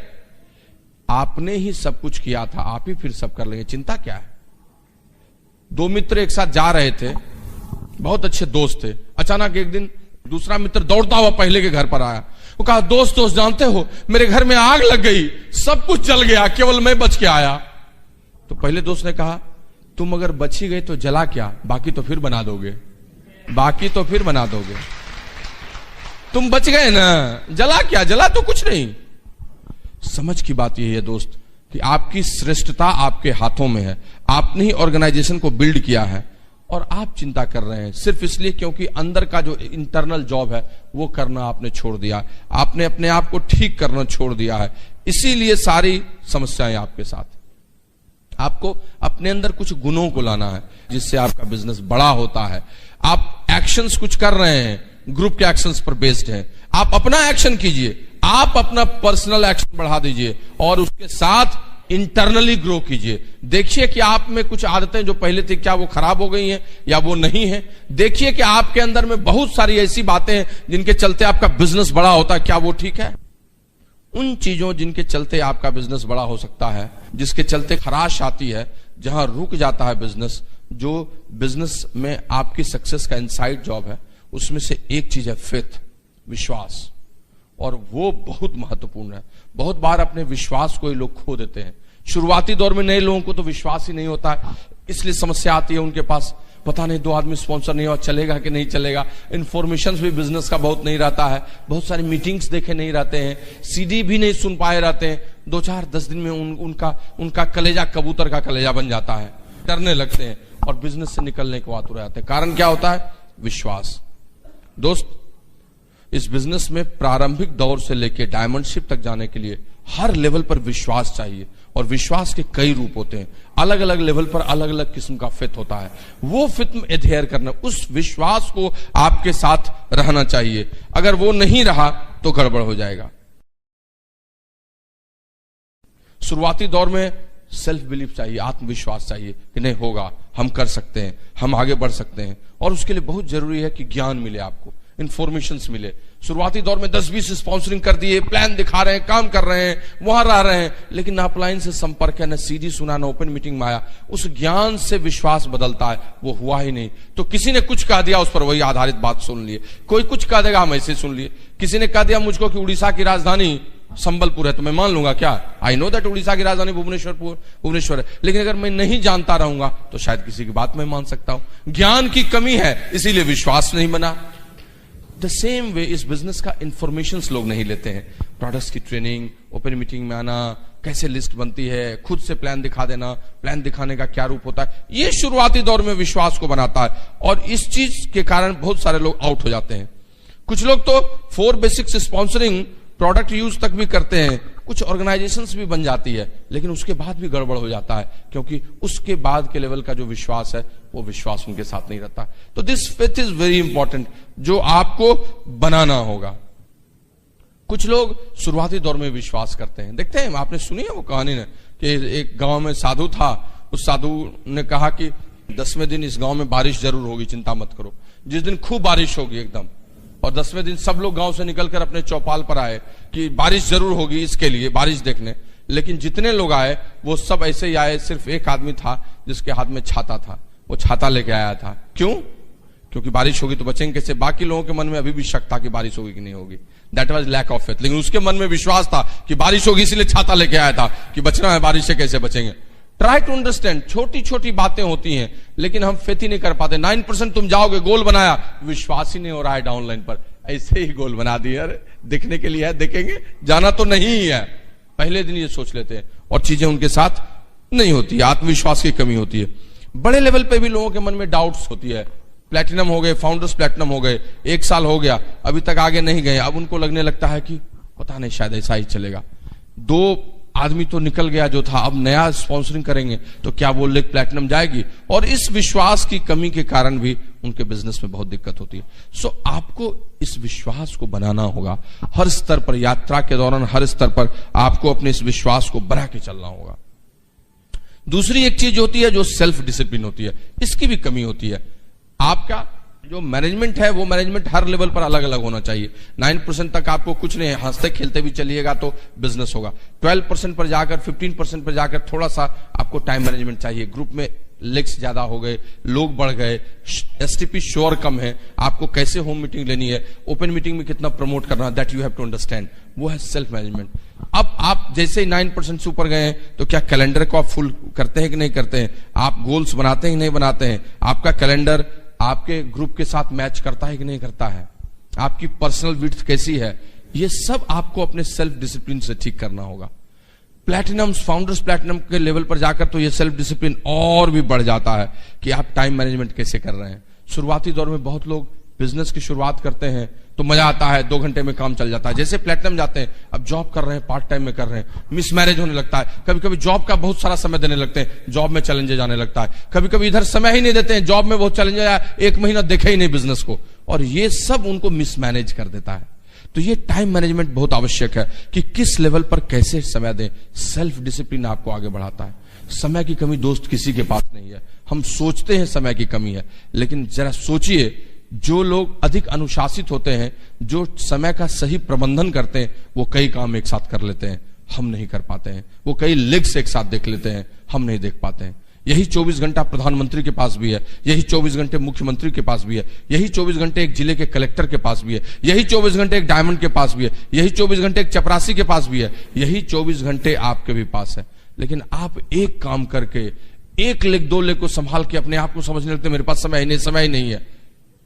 आपने ही सब कुछ किया था, आप ही फिर सब कर लेंगे, चिंता क्या है? 2 मित्र एक साथ जा रहे थे, बहुत अच्छे दोस्त थे। अचानक एक दिन दूसरा मित्र दौड़ता हुआ पहले के घर पर आया। वो कहा, दोस्त जानते हो, मेरे घर में आग लग गई, सब कुछ जल गया, केवल मैं बच के आया। तो पहले दोस्त ने कहा, तुम अगर बच ही गए तो जला क्या, बाकी तो फिर बना दोगे, बाकी तो फिर बना दोगे। तुम बच गए ना, जला क्या, जला तो कुछ नहीं। समझ की बात यही है दोस्त कि आपकी श्रेष्ठता आपके हाथों में है। आपने ही ऑर्गेनाइजेशन को बिल्ड किया है और आप चिंता कर रहे हैं सिर्फ इसलिए क्योंकि अंदर का जो इंटरनल जॉब है वो करना आपने छोड़ दिया, आपने अपने आप को ठीक करना छोड़ दिया है। इसीलिए सारी समस्याएं आपके साथ। आपको अपने अंदर कुछ गुणों को लाना है जिससे आपका बिजनेस बड़ा होता है। आप एक्शंस कुछ कर रहे हैं, ग्रुप के एक्शंस पर बेस्ड है, आप अपना एक्शन कीजिए, आप अपना पर्सनल एक्शन बढ़ा दीजिए और उसके साथ इंटरनली ग्रो कीजिए। देखिए कि आप में कुछ आदतें जो पहले थी क्या वो खराब हो गई हैं या वो नहीं है। देखिए कि आपके अंदर में बहुत सारी ऐसी बातें हैं जिनके चलते आपका बिजनेस बड़ा होता है, क्या वो ठीक है? उन चीजों जिनके चलते आपका बिजनेस बड़ा हो सकता है, जिसके चलते खराश आती है, जहां रुक जाता है बिजनेस, जो बिजनेस में आपकी सक्सेस का इनसाइड जॉब है, उसमें से एक चीज है फेथ, विश्वास। और वो बहुत महत्वपूर्ण है। बहुत बार अपने विश्वास को ही लोग खो देते हैं। शुरुआती दौर में नए लोगों को तो विश्वास ही नहीं होता है, इसलिए समस्या आती है उनके पास। पता नहीं 2 आदमी स्पॉन्सर नहीं हुआ, चलेगा कि नहीं चलेगा। इन्फॉर्मेशन भी बिजनेस का बहुत नहीं रहता है, बहुत सारी मीटिंग्स देखे नहीं रहते हैं, सीडी भी नहीं सुन पाए रहते हैं। 2-4-10 दिन में उनका कलेजा कबूतर का कलेजा बन जाता है, डरने लगते हैं और बिजनेस से निकलने को आतुर आते हैं। कारण क्या होता है? विश्वास। दोस्त, इस बिजनेस में प्रारंभिक दौर से लेकर डायमंडशिप तक जाने के लिए हर लेवल पर विश्वास चाहिए और विश्वास के कई रूप होते हैं। अलग अलग लेवल पर अलग अलग किस्म का फेथ होता है। वो फेथ में एडहेयर करना, उस विश्वास को आपके साथ रहना चाहिए। अगर वो नहीं रहा तो गड़बड़ हो जाएगा। शुरुआती दौर में सेल्फ बिलीफ चाहिए, आत्मविश्वास चाहिए कि नहीं होगा, हम कर सकते हैं, हम आगे बढ़ सकते हैं। और उसके लिए बहुत जरूरी है कि ज्ञान मिले, आपको इंफॉर्मेशंस मिले। शुरुआती दौर में 10-20 स्पॉन्सरिंग कर दिए, प्लान दिखा रहे हैं, काम कर रहे हैं, वहां रह रहे हैं, लेकिन ना अपलाइन से संपर्क है, ना सीडी सुना, ना ओपन मीटिंग में आया। उस ज्ञान से विश्वास बदलता है, वो हुआ ही नहीं। तो किसी ने कुछ कह दिया, उस पर वही आधारित बात सुन लिए। कोई कुछ कह देगा, हम ऐसे सुन लिए। किसी ने कह दिया मुझको कि उड़ीसा की राजधानी संबलपुर है, तो मैं मान लूंगा क्या? आई नो दैट उड़ीसा की राजधानी भुवनेश्वर है, लेकिन अगर मैं नहीं जानता रहूंगा तो शायद किसी की बात मैं मान सकता हूं। ज्ञान की कमी है, इसीलिए विश्वास नहीं बना। द सेम वे इस बिजनेस का इंफॉर्मेशन लोग नहीं लेते हैं। प्रोडक्ट्स की ट्रेनिंग, ओपन मीटिंग में आना, कैसे लिस्ट बनती है, खुद से प्लान दिखा देना, प्लान दिखाने का क्या रूप होता है, ये शुरुआती दौर में विश्वास को बनाता है और इस चीज के कारण बहुत सारे लोग आउट हो जाते हैं। कुछ लोग तो 4 बेसिक्स स्पॉन्सरिंग प्रोडक्ट यूज तक भी करते हैं, कुछ ऑर्गेनाइजेशंस भी बन जाती है, लेकिन उसके बाद भी गड़बड़ हो जाता है क्योंकि उसके बाद के लेवल का जो विश्वास है वो विश्वास उनके साथ नहीं रहता। तो this faith is very important, जो आपको बनाना होगा। कुछ लोग शुरुआती दौर में विश्वास करते हैं। देखते हैं, आपने सुनी है वो कहानी ने कि एक गांव में साधु था, उस साधु ने कहा कि 10वें दिन इस गांव में बारिश जरूर होगी, चिंता मत करो। जिस दिन खूब बारिश होगी एकदम, और 10वें दिन सब लोग गांव से निकलकर अपने चौपाल पर आए कि बारिश जरूर होगी, इसके लिए बारिश देखने। लेकिन जितने लोग आए वो सब ऐसे ही आए, सिर्फ एक आदमी था जिसके हाथ में छाता था, वो छाता लेके आया था। क्यों? क्योंकि बारिश होगी तो बचेंगे कैसे। बाकी लोगों के मन में अभी भी शक था कि बारिश होगी कि नहीं होगी, that was lack of faith. लेकिन उसके मन में विश्वास था कि बारिश होगी, इसलिए छाता लेके आया था कि बचना है, बारिश से कैसे बचेंगे। ट्राई टू अंडरस्टैंड, छोटी छोटी बातें होती हैं लेकिन हम फेथ ही नहीं कर पाते। 9% तुम जाओगे, गोल बनाया, विश्वास ही नहीं हो रहा है डाउनलाइन पर, ऐसे ही गोल बना दिया, दिखने के लिए है, देखेंगे, जाना तो नहीं ही है। पहले दिन ये सोच लेते हैं और चीजें उनके साथ नहीं होती, आत्मविश्वास की कमी होती है। बड़े लेवल पे भी लोगों के मन में डाउट्स होती है। प्लैटिनम हो गए, फाउंडर्स प्लैटिनम हो गए, 1 साल हो गया, अभी तक आगे नहीं गए, अब उनको लगने लगता है कि पता नहीं शायद ऐसा ही चलेगा। 2 आदमी तो निकल गया जो था, अब नया स्पॉन्सरिंग करेंगे तो क्या वो लेग प्लैटिनम जाएगी। और इस विश्वास की कमी के कारण भी उनके बिजनेस में बहुत दिक्कत होती है। सो आपको इस विश्वास को बनाना होगा हर स्तर पर, यात्रा के दौरान हर स्तर पर आपको अपने इस विश्वास को बना के चलना होगा। दूसरी एक चीज होती है जो सेल्फ डिसिप्लिन होती है, इसकी भी कमी होती है। आपका जो मैनेजमेंट है वो मैनेजमेंट हर लेवल पर अलग अलग होना चाहिए। 9% तक आपको कुछ नहीं, हंसते खेलते भी चलिएगा तो बिजनेस होगा। 12% पर जाकर, 15% पर जाकर थोड़ा सा आपको टाइम मैनेजमेंट चाहिए। ग्रुप में लेग्स ज्यादा हो गए, लोग बढ़ गए, एसटीपी श्योर कम है, आपको कैसे होम मीटिंग लेनी है, ओपन मीटिंग में कितना प्रमोट करना, that you have to understand, वो है सेल्फ मैनेजमेंट। अब आप जैसे ही 9% से ऊपर गए हैं तो क्या कैलेंडर को आप फुल करते हैं कि नहीं करते हैं, आप गोल्स बनाते हैं कि नहीं बनाते हैं, आपका कैलेंडर आपके ग्रुप के साथ मैच करता है कि नहीं करता है, आपकी पर्सनल विड्थ कैसी है, ये सब आपको अपने सेल्फ डिसिप्लिन से ठीक करना होगा। प्लैटिनम्स, फाउंडर्स प्लैटिनम के लेवल पर जाकर तो ये सेल्फ डिसिप्लिन और भी बढ़ जाता है कि आप टाइम मैनेजमेंट कैसे कर रहे हैं। शुरुआती दौर में बहुत लोग बिजनेस की शुरुआत करते हैं तो मजा आता है, 2 घंटे में काम चल जाता है। जैसे प्लैटिनम जाते हैं, अब जॉब कर रहे हैं, पार्ट टाइम में कर रहे हैं, मिस मैरिज होने लगता है, कभी कभी जॉब का बहुत सारा समय देने लगते हैं, जॉब में चैलेंजेस आने लगता है, कभी कभी इधर समय ही नहीं देते हैं, जॉब में बहुत चैलेंज आया, 1 महीना देखे ही नहीं बिजनेस को, और ये सब उनको मिसमैनेज कर देता है। तो ये टाइम मैनेजमेंट बहुत आवश्यक है कि किस लेवल पर कैसे समय दें। सेल्फ डिसिप्लिन आपको आगे बढ़ाता है। समय की कमी दोस्त किसी के पास नहीं है। हम सोचते हैं समय की कमी है, लेकिन जरा सोचिए, जो लोग अधिक अनुशासित होते हैं, जो समय का सही प्रबंधन करते हैं, वो कई काम एक साथ कर लेते हैं, हम नहीं कर पाते हैं। वो कई लेग्स एक साथ देख लेते हैं, हम नहीं देख पाते हैं। यही 24 घंटा प्रधानमंत्री के पास भी है, यही 24 घंटे मुख्यमंत्री के पास भी है, यही 24 घंटे एक जिले के कलेक्टर के पास भी है, यही 24 घंटे एक डायमंड के पास भी है, यही 24 घंटे एक चपरासी के पास भी है, यही 24 घंटे आपके भी पास है। लेकिन आप एक काम करके, 1 लेग 2 लेग को संभाल के अपने आप को समझने लगते मेरे पास समय ही नहीं है,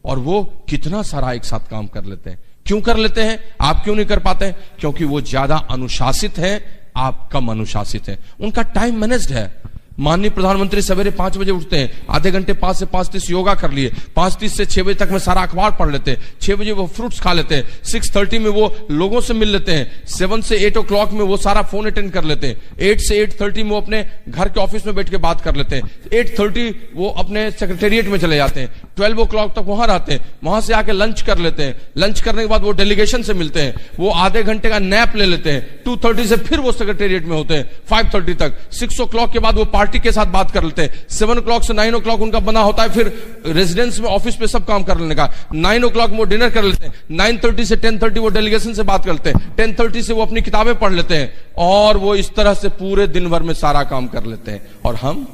और वो कितना सारा एक साथ काम कर लेते हैं। क्यों कर लेते हैं? आप क्यों नहीं कर पाते हैं? क्योंकि वो ज्यादा अनुशासित हैं, आप कम अनुशासित हैं। उनका टाइम मैनेज्ड है। माननीय प्रधानमंत्री सवेरे 5 बजे उठते हैं, आधे घंटे 5 से 5:30 योगा कर लिए, 5:30 से 6 बजे तक में सारा अखबार पढ़ लेते हैं, 6 बजे वो फ्रूट्स खा लेते हैं, 6:30 में वो लोगों से मिल लेते हैं, 7 से 8 o'clock में वो सारा फोन अटेंड कर लेते हैं, 8 से 8:30 में वो अपने घर के ऑफिस में बैठ के बात कर लेते हैं, 8:30 वो अपने सेक्रेटेरिएट में चले जाते हैं, 12 o'clock तक वहां रहते हैं, वहां से आके लंच कर लेते हैं, लंच करने के बाद वो डेलीगेशन से मिलते हैं, वो आधे घंटे का नैप ले लेते हैं, 2:30 से फिर वो सेक्रेटेरिएट में होते हैं 5:30 तक, 6 o'clock के बाद वो पार्टी के साथ बात कर लेते हैं, 7 o'clock से 9 o'clock उनका बना होता है फिर रेजिडेंस में ऑफिस पे सब काम कर लेने का, 9 o'clock वो डिनर कर लेते हैं, 9:30 से 10:30 वो डेलीगेशन से बात करते हैं, 10:30 से वो अपनी किताबें पढ़ लेते हैं, और वो इस तरह से पूरे दिन भर में सारा काम कर लेते हैं। और हम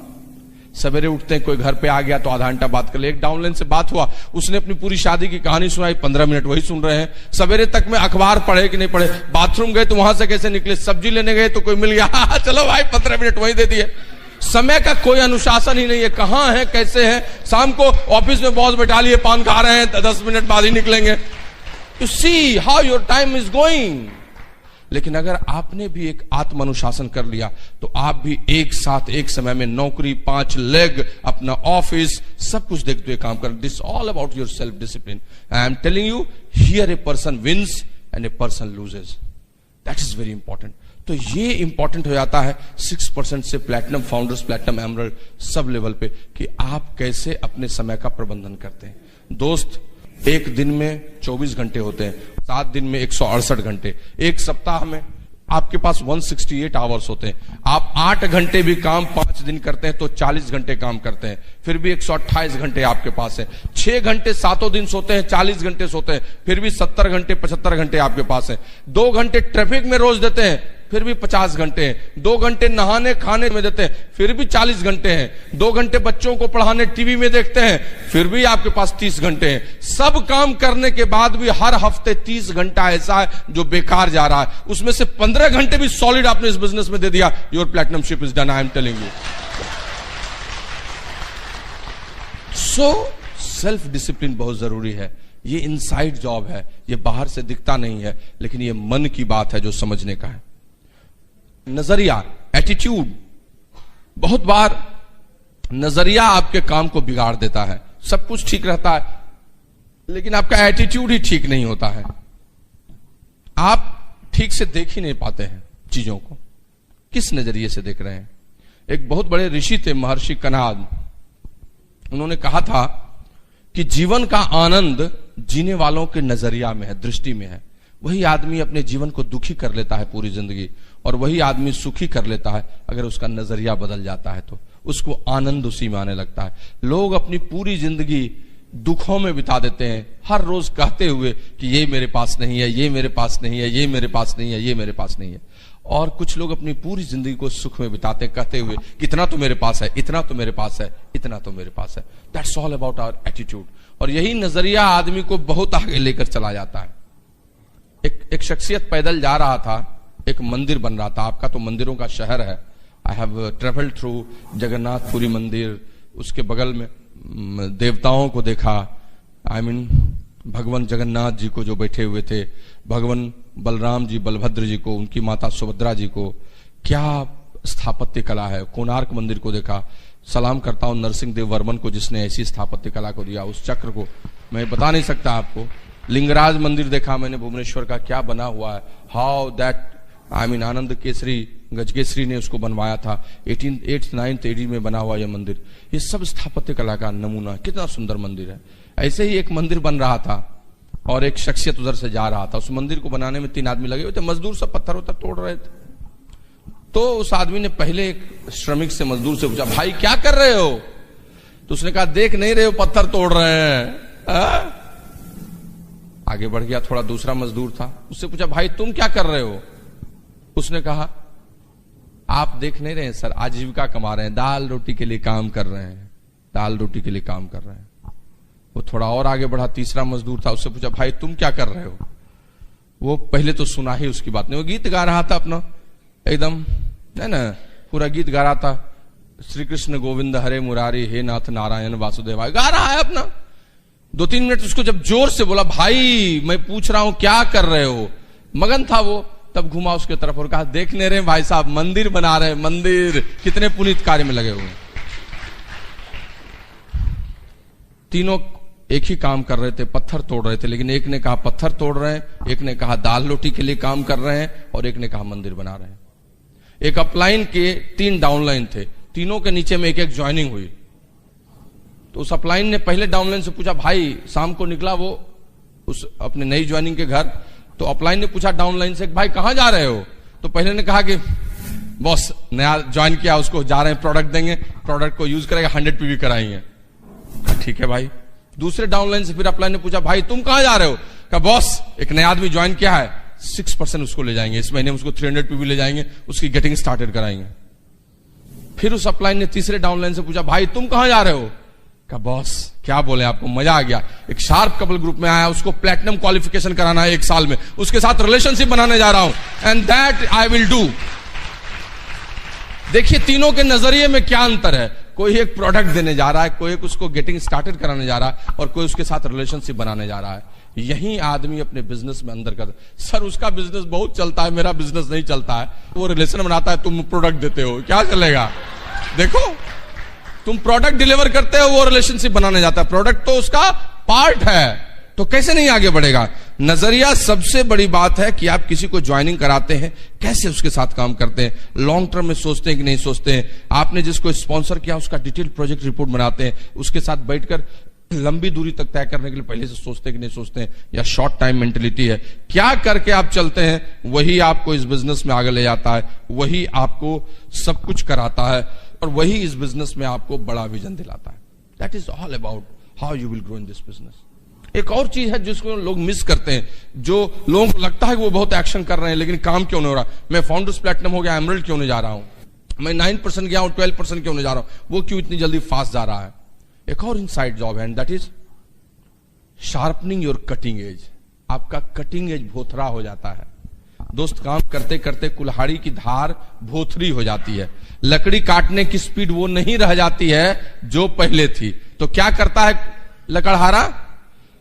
सवेरे उठते हैं, कोई घर पे आ गया तो आधा घंटा बात कर ले। एक डाउनलाइन से बात हुआ, उसने अपनी पूरी शादी की कहानी सुनाई, 15 मिनट वही सुन रहे हैं। सवेरे तक में अखबार पढ़े कि नहीं पढ़े, बाथरूम गए तो वहां से कैसे निकले, सब्जी लेने गए तो कोई मिल गया, चलो भाई 15 मिनट वही दे दिए। समय का कोई अनुशासन ही नहीं है, कहां है कैसे है। शाम को ऑफिस में बॉस बैठा लिए, पान खा रहे हैं, 10 मिनट बाद ही निकलेंगे। To see how your time is going. लेकिन अगर आपने भी एक आत्म अनुशासन कर लिया तो आप भी एक साथ एक समय में नौकरी, 5 लेग, अपना ऑफिस, सब कुछ देखते हुए काम कर। This all about your self discipline. I am telling you, here a person wins and a person loses. That is very important. तो ये इंपॉर्टेंट हो जाता है 6% से प्लैटिनम फाउंडर्स, प्लैटिनम एमरल्ड, सब लेवल पे, कि आप कैसे अपने समय का प्रबंधन करते हैं। दोस्त, एक दिन में 24 घंटे होते हैं, 7 दिन में 168 घंटे, एक सप्ताह में आपके पास 168 आवर्स होते हैं। आप 8 घंटे भी काम 5 दिन करते हैं तो 40 घंटे काम करते हैं, फिर भी 128 घंटे आपके पास है। 6 घंटे 7 दिन सोते हैं, 40 घंटे सोते हैं, फिर भी 70 घंटे 75 घंटे आपके पास है। 2 घंटे ट्रैफिक में रोज देते हैं, फिर भी 50 घंटे हैं। 2 घंटे नहाने खाने में देते हैं, फिर भी 40 घंटे हैं। 2 घंटे बच्चों को पढ़ाने टीवी में देखते हैं, फिर भी आपके पास 30 घंटे हैं। सब काम करने के बाद भी हर हफ्ते 30 घंटा ऐसा है जो बेकार जा रहा है। उसमें से 15 घंटे भी सॉलिड आपने इस बिजनेस में दे दिया, your platinum ship is done, I am telling you. So self discipline बहुत जरूरी है। ये इनसाइड जॉब है, ये बाहर से दिखता नहीं है, लेकिन ये मन की बात है जो समझने का है। नजरिया, एटीट्यूड, बहुत बार नजरिया आपके काम को बिगाड़ देता है। सब कुछ ठीक रहता है लेकिन आपका एटीट्यूड ही ठीक नहीं होता है। आप ठीक से देख ही नहीं पाते हैं चीजों को, किस नजरिए से देख रहे हैं। एक बहुत बड़े ऋषि थे, महर्षि कनाद। उन्होंने कहा था कि जीवन का आनंद जीने वालों के नजरिया में है, दृष्टि में है। वही आदमी अपने जीवन को दुखी कर लेता है पूरी जिंदगी, और वही आदमी सुखी कर लेता है अगर उसका नजरिया बदल जाता है तो उसको आनंद उसी में आने लगता है। लोग अपनी पूरी जिंदगी दुखों में बिता देते हैं, हर रोज कहते हुए कि ये मेरे पास नहीं है, ये मेरे पास नहीं है, ये मेरे पास नहीं है, ये मेरे पास नहीं है। और कुछ लोग अपनी पूरी जिंदगी को सुख में बिताते कहते हुए कि इतना तो मेरे पास है, इतना तो मेरे पास है, इतना तो मेरे पास है। That's all about our attitude. और यही नजरिया आदमी को बहुत आगे लेकर चला जाता है। एक शख्सियत पैदल जा रहा था, एक मंदिर बन रहा था। आपका तो मंदिरों का शहर है। I have travelled through Jagannathpuri मंदिर, उसके बगल में देवताओं को देखा। आई मीन भगवान जगन्नाथ जी को जो बैठे हुए थे, भगवान बलराम जी, बलभद्र जी को, उनकी माता सुभद्रा जी को, क्या स्थापत्य कला है। कोणार्क मंदिर को देखा। सलाम करता हूं नरसिंह देव वर्मन को जिसने ऐसी स्थापत्य कला को दिया, उस चक्र को मैं बता नहीं सकता आपको। लिंगराज मंदिर देखा मैंने भुवनेश्वर का, क्या बना हुआ है। हाउ दैट, आई मीन आनंद केसरी, गजकेसरी ने उसको बनवाया था। 8th 9th AD में बना हुआ यह मंदिर। ये सब स्थापत्य कला का नमूना, कितना सुंदर मंदिर है। ऐसे ही एक मंदिर बन रहा था और एक शख्सियत उधर से जा रहा था। उस मंदिर को बनाने में 3 आदमी लगे हुए थे, मजदूर सब पत्थर वत्थर तोड़ रहे थे। तो उस आदमी ने पहले एक श्रमिक से, मजदूर से पूछा, भाई क्या कर रहे हो? तो उसने कहा, देख नहीं रहे हो पत्थर तोड़ रहे हैं। आगे बढ़ गया, थोड़ा दूसरा मजदूर था, उससे पूछा, भाई तुम क्या कर रहे हो? उसने कहा, आप देख नहीं रहे हैं सर, आजीविका कमा रहे हैं, दाल रोटी के लिए काम कर रहे हैं, दाल रोटी के लिए काम कर रहे हैं। वो थोड़ा और आगे बढ़ा, तीसरा मजदूर था, उससे पूछा, भाई तुम क्या कर रहे हो? वो पहले तो सुना ही उसकी बात नहीं, वो गीत गा रहा था अपना, एकदम है ना, पूरा गीत गा रहा था, श्री कृष्ण गोविंद हरे मुरारी हे नाथ नारायण वासुदेवाय, गा रहा है अपना। 2-3 मिनट उसको जब जोर से बोला, भाई मैं पूछ रहा हूं क्या कर रहे हो, मगन था वो, तब घुमा उसके तरफ और कहा, देखने रहे भाई साहब, मंदिर बना रहे हैं, मंदिर, कितने पुनीत कार्य में लगे हुए। तीनों एक ही काम कर रहे थे, पत्थर तोड़ रहे थे, लेकिन एक ने कहा पत्थर तोड़ रहे हैं, एक ने कहा दाल रोटी के लिए काम कर रहे हैं, और एक ने कहा मंदिर बना रहे हैं। एक अपलाइन के 3 डाउनलाइन थे, तीनों के नीचे में एक ज्वाइनिंग हुई। तो उस अपलाइन ने पहले डाउनलाइन से पूछा, भाई शाम को निकला वो उस अपने नई ज्वाइनिंग के घर, तो अपलाइन ने पूछा डाउनलाइन से, भाई कहां जा रहे हो? तो पहले ने कहा कि बॉस नया ज्वाइन किया, उसको जा रहे हैं, प्रोडक्ट देंगे, प्रोडक्ट को यूज करेगा, 100 PV कराएंगे। ठीक है भाई। दूसरे डाउनलाइन से फिर अपलाइन ने पूछा, भाई तुम कहां जा रहे हो? कहा बॉस एक नया आदमी ज्वाइन किया है, 6% उसको ले जाएंगे, इस महीने उसको 300 PV ले जाएंगे, उसकी गेटिंग स्टार्टेड कराएंगे। फिर उस अपलाइन ने तीसरे डाउनलाइन से पूछा, भाई तुम कहां जा रहे हो? कहा बॉस क्या बोले आपको, मजा आ गया, एक शार्प कपल ग्रुप में आया, उसको प्लैटिनम क्वालिफिकेशन कराना है 1 साल में, उसके साथ रिलेशनशिप बनाने जा रहा हूं, and that I will do. देखिए तीनों के नजरिए में क्या अंतर है। कोई एक प्रोडक्ट देने जा रहा है, कोई एक उसको गेटिंग स्टार्टेड कराने जा रहा है, और कोई उसके साथ रिलेशनशिप बनाने जा रहा है। यही आदमी अपने बिजनेस में अंदर कर, सर उसका बिजनेस बहुत चलता है, मेरा बिजनेस नहीं चलता है। वो रिलेशन बनाता है, तुम प्रोडक्ट देते हो, क्या चलेगा? देखो, तुम प्रोडक्ट डिलीवर करते हो, वो रिलेशनशिप बनाने जाता है। प्रोडक्ट तो उसका पार्ट है, तो कैसे नहीं आगे बढ़ेगा? नजरिया सबसे बड़ी बात है कि आप किसी को ज्वाइनिंग कराते हैं, कैसे उसके साथ काम करते हैं, लॉन्ग टर्म में सोचते हैं कि नहीं सोचते हैं। आपने जिसको स्पॉन्सर किया उसका डिटेल प्रोजेक्ट रिपोर्ट बनाते हैं, उसके साथ बैठकर लंबी दूरी तक तय करने के लिए पहले से सोचते हैं कि नहीं सोचते हैं, या शॉर्ट टाइम मेंटेलिटी है? क्या करके आप चलते हैं, वही आपको इस बिजनेस में आगे ले जाता है, वही आपको सब कुछ कराता है, और वही इस बिजनेस में आपको बड़ा विजन दिलाता है। That is all about how you will grow in this business. एक और चीज है जिसको लोग मिस करते हैं, जो लोगों को लगता है कि वो बहुत एक्शन कर रहे हैं लेकिन काम क्यों नहीं हो रहा। मैं फाउंडर्स प्लैटिनम हो गया, एमरल्ड क्यों नहीं जा रहा हूं, मैं 9% गया हूं, 12% क्यों नहीं जा रहा हूं, वो क्यों इतनी जल्दी फास्ट जा रहा है? एक और इनसाइड जॉब है, that is sharpening your cutting edge. आपका कटिंग एज भोथरा हो जाता है। दोस्त, काम करते करते कुल्हाड़ी की धार भोथरी हो जाती है, लकड़ी काटने की स्पीड वो नहीं रह जाती है जो पहले थी। तो क्या करता है लकड़हारा?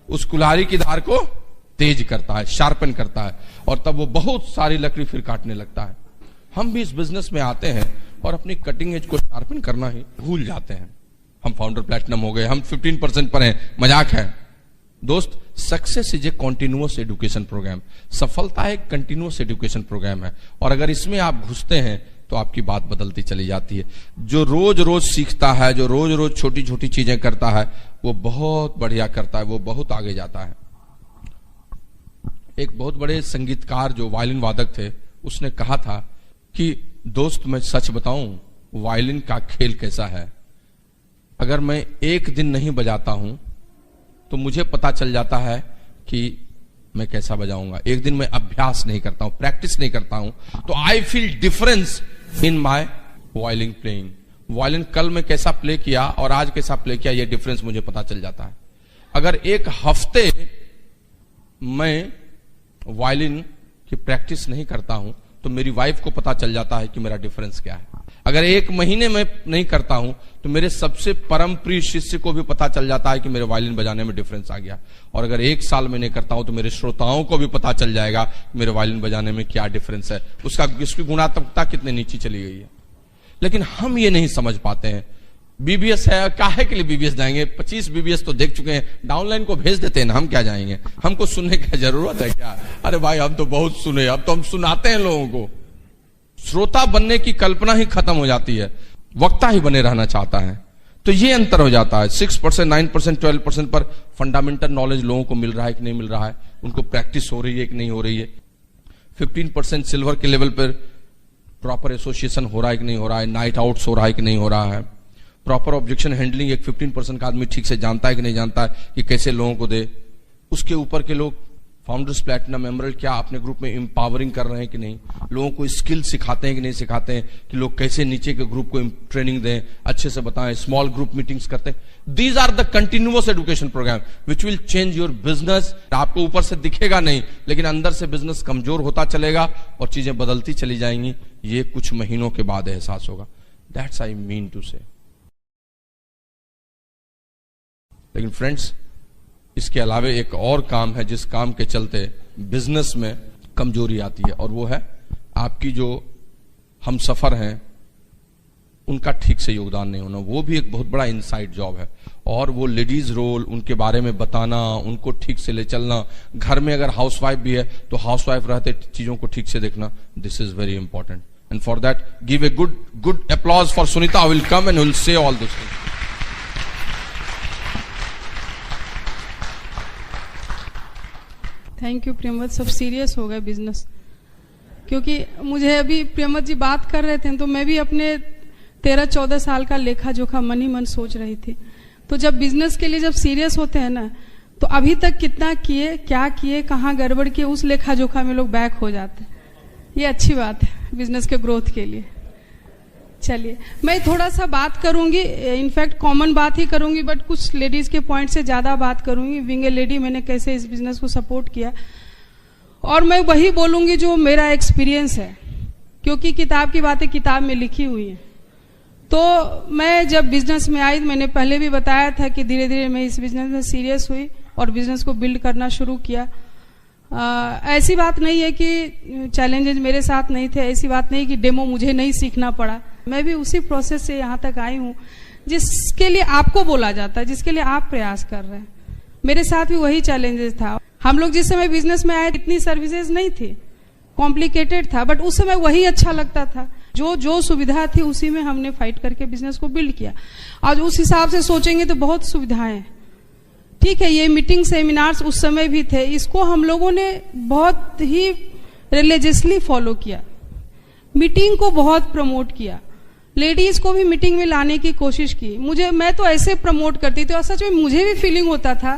उस कुल्हाड़ी की धार को तेज करता है, शार्पन करता है, और तब वो बहुत सारी लकड़ी फिर काटने लगता है। हम भी इस बिजनेस में आते हैं और अपनी कटिंग एज को शार्पन करना ही भूल जाते हैं। हम फाउंडर प्लैटिनम हो गए, हम 15% पर हैं, मजाक है। दोस्त, success is a continuous education programme. सफलता एक कंटिन्यूअस एजुकेशन प्रोग्राम है, और अगर इसमें आप घुसते हैं तो आपकी बात बदलती चली जाती है। जो रोज रोज सीखता है, जो रोज रोज छोटी छोटी चीजें करता है, वो बहुत बढ़िया करता है, वो बहुत आगे जाता है। एक बहुत बड़े संगीतकार जो वायलिन वादक थे, उसने कहा था कि दोस्त, मैं सच बताऊं, वायलिन का खेल कैसा है, अगर मैं एक दिन नहीं बजाता हूं तो मुझे पता चल जाता है कि मैं कैसा बजाऊंगा। एक दिन मैं अभ्यास नहीं करता हूं, प्रैक्टिस नहीं करता हूं, तो I feel difference in my violin playing. Violin कल मैं कैसा प्ले किया और आज कैसा प्ले किया, यह डिफरेंस मुझे पता चल जाता है। अगर एक हफ्ते मैं वायलिन की प्रैक्टिस नहीं करता हूं तो मेरी वाइफ को पता चल जाता है कि मेरा डिफरेंस क्या है। अगर एक महीने में नहीं करता हूं तो मेरे सबसे परम प्रिय शिष्य को भी पता चल जाता है कि मेरे वायलिन बजाने में डिफरेंस आ गया। और अगर एक साल में नहीं करता हूं तो मेरे श्रोताओं को भी पता चल जाएगा कि मेरे वायलिन बजाने में क्या डिफरेंस है, उसकी गुणात्मकता कितनी नीचे चली गई है। लेकिन हम ये नहीं समझ पाते हैं। बीबीएस है, काहे के लिए बीबीएस जाएंगे? 25 बीबीएस तो देख चुके हैं, डाउनलाइन को भेज देते हैं ना, हम क्या जाएंगे? हमको सुनने की जरूरत है क्या? अरे भाई, हम तो बहुत सुने, अब तो हम सुनाते हैं लोगों को। श्रोता बनने की कल्पना ही खत्म हो जाती है, वक्ता ही बने रहना चाहता है। तो ये अंतर हो जाता है। 6%, 9%, 12% पर फंडामेंटल नॉलेज लोगों को मिल रहा है कि नहीं मिल रहा है, उनको प्रैक्टिस हो रही है कि नहीं हो रही है। 15% सिल्वर के लेवल पर प्रॉपर एसोसिएशन हो रहा है कि नहीं हो रहा है, नाइट आउट्स हो रहा है कि नहीं हो रहा है, प्रॉपर ऑब्जेक्शन हैंडलिंग एक 15% का आदमी ठीक से जानता है कि नहीं जानता है कि कैसे लोगों को दे। उसके ऊपर के लोग फाउंडर्स प्लैटिनम एमरल्ड क्या अपने ग्रुप में एम्पावरिंग कर रहे हैं कि नहीं, लोगों को स्किल सिखाते हैं कि नहीं सिखाते हैं, कि लोग कैसे नीचे के ग्रुप को ट्रेनिंग दें, अच्छे से बताएं, स्मॉल ग्रुप मीटिंग्स करते हैं। These are the continuous education programme which will change your business. आपको ऊपर से दिखेगा नहीं, लेकिन अंदर से बिजनेस कमजोर होता चलेगा और चीजें बदलती चली जाएंगी। ये कुछ महीनों के बाद एहसास होगा। दैट्स आई मीन टू से। लेकिन फ्रेंड्स, इसके अलावा एक और काम है जिस काम के चलते बिजनेस में कमजोरी आती है, और वो है आपकी जो हम सफर हैं उनका ठीक से योगदान नहीं होना। वो भी एक बहुत बड़ा इनसाइड जॉब है, और वो लेडीज रोल, उनके बारे में बताना, उनको ठीक से ले चलना। घर में अगर हाउसवाइफ भी है तो हाउसवाइफ रहते चीजों को ठीक से देखना। This is very important, and for that give a good applause for Sunita, will come and will say all this things. Thank you Priyamvat. सब सीरियस हो गए बिजनेस, क्योंकि मुझे अभी प्रियमवत जी बात कर रहे थे तो मैं भी अपने 13-14 साल का लेखा जोखा मन ही मन सोच रही थी। तो जब बिजनेस के लिए जब सीरियस होते हैं ना, तो अभी तक कितना किए, क्या किए, कहाँ गड़बड़ किए, उस लेखा जोखा में लोग बैक हो जाते हैं। ये अच्छी बात है बिजनेस के ग्रोथ के लिए। चलिए, मैं थोड़ा सा बात करूंगी, इनफैक्ट कॉमन बात ही करूंगी, बट कुछ लेडीज के पॉइंट से ज्यादा बात करूंगी। विंग ए लेडी मैंने कैसे इस बिजनेस को सपोर्ट किया, और मैं वही बोलूंगी जो मेरा एक्सपीरियंस है, क्योंकि किताब की बातें किताब में लिखी हुई है। तो मैं जब बिजनेस में आई, मैंने पहले भी बताया था कि धीरे धीरे मैं इस बिजनेस में सीरियस हुई। और बिजनेस को बिल्ड करना शुरू किया। ऐसी बात नहीं है कि चैलेंजेस मेरे साथ नहीं थे, ऐसी बात नहीं कि डेमो मुझे नहीं सीखना पड़ा। मैं भी उसी प्रोसेस से यहाँ तक आई हूँ जिसके लिए आपको बोला जाता है, जिसके लिए आप प्रयास कर रहे हैं। मेरे साथ भी वही चैलेंजेस था। हम लोग जिस समय बिजनेस में आए इतनी सर्विसेज नहीं थी, कॉम्प्लिकेटेड था, बट उस समय वही अच्छा लगता था। जो सुविधा थी उसी में हमने फाइट करके बिजनेस को बिल्ड किया। आज उस हिसाब से सोचेंगे तो बहुत सुविधाएं हैं। ठीक है, ये मीटिंग सेमिनार्स उस समय भी थे, इसको हम लोगों ने बहुत ही रिलीजियसली फॉलो किया, मीटिंग को बहुत प्रमोट किया, लेडीज को भी मीटिंग में लाने की कोशिश की। मैं तो ऐसे प्रमोट करती थी और सच में मुझे भी फीलिंग होता था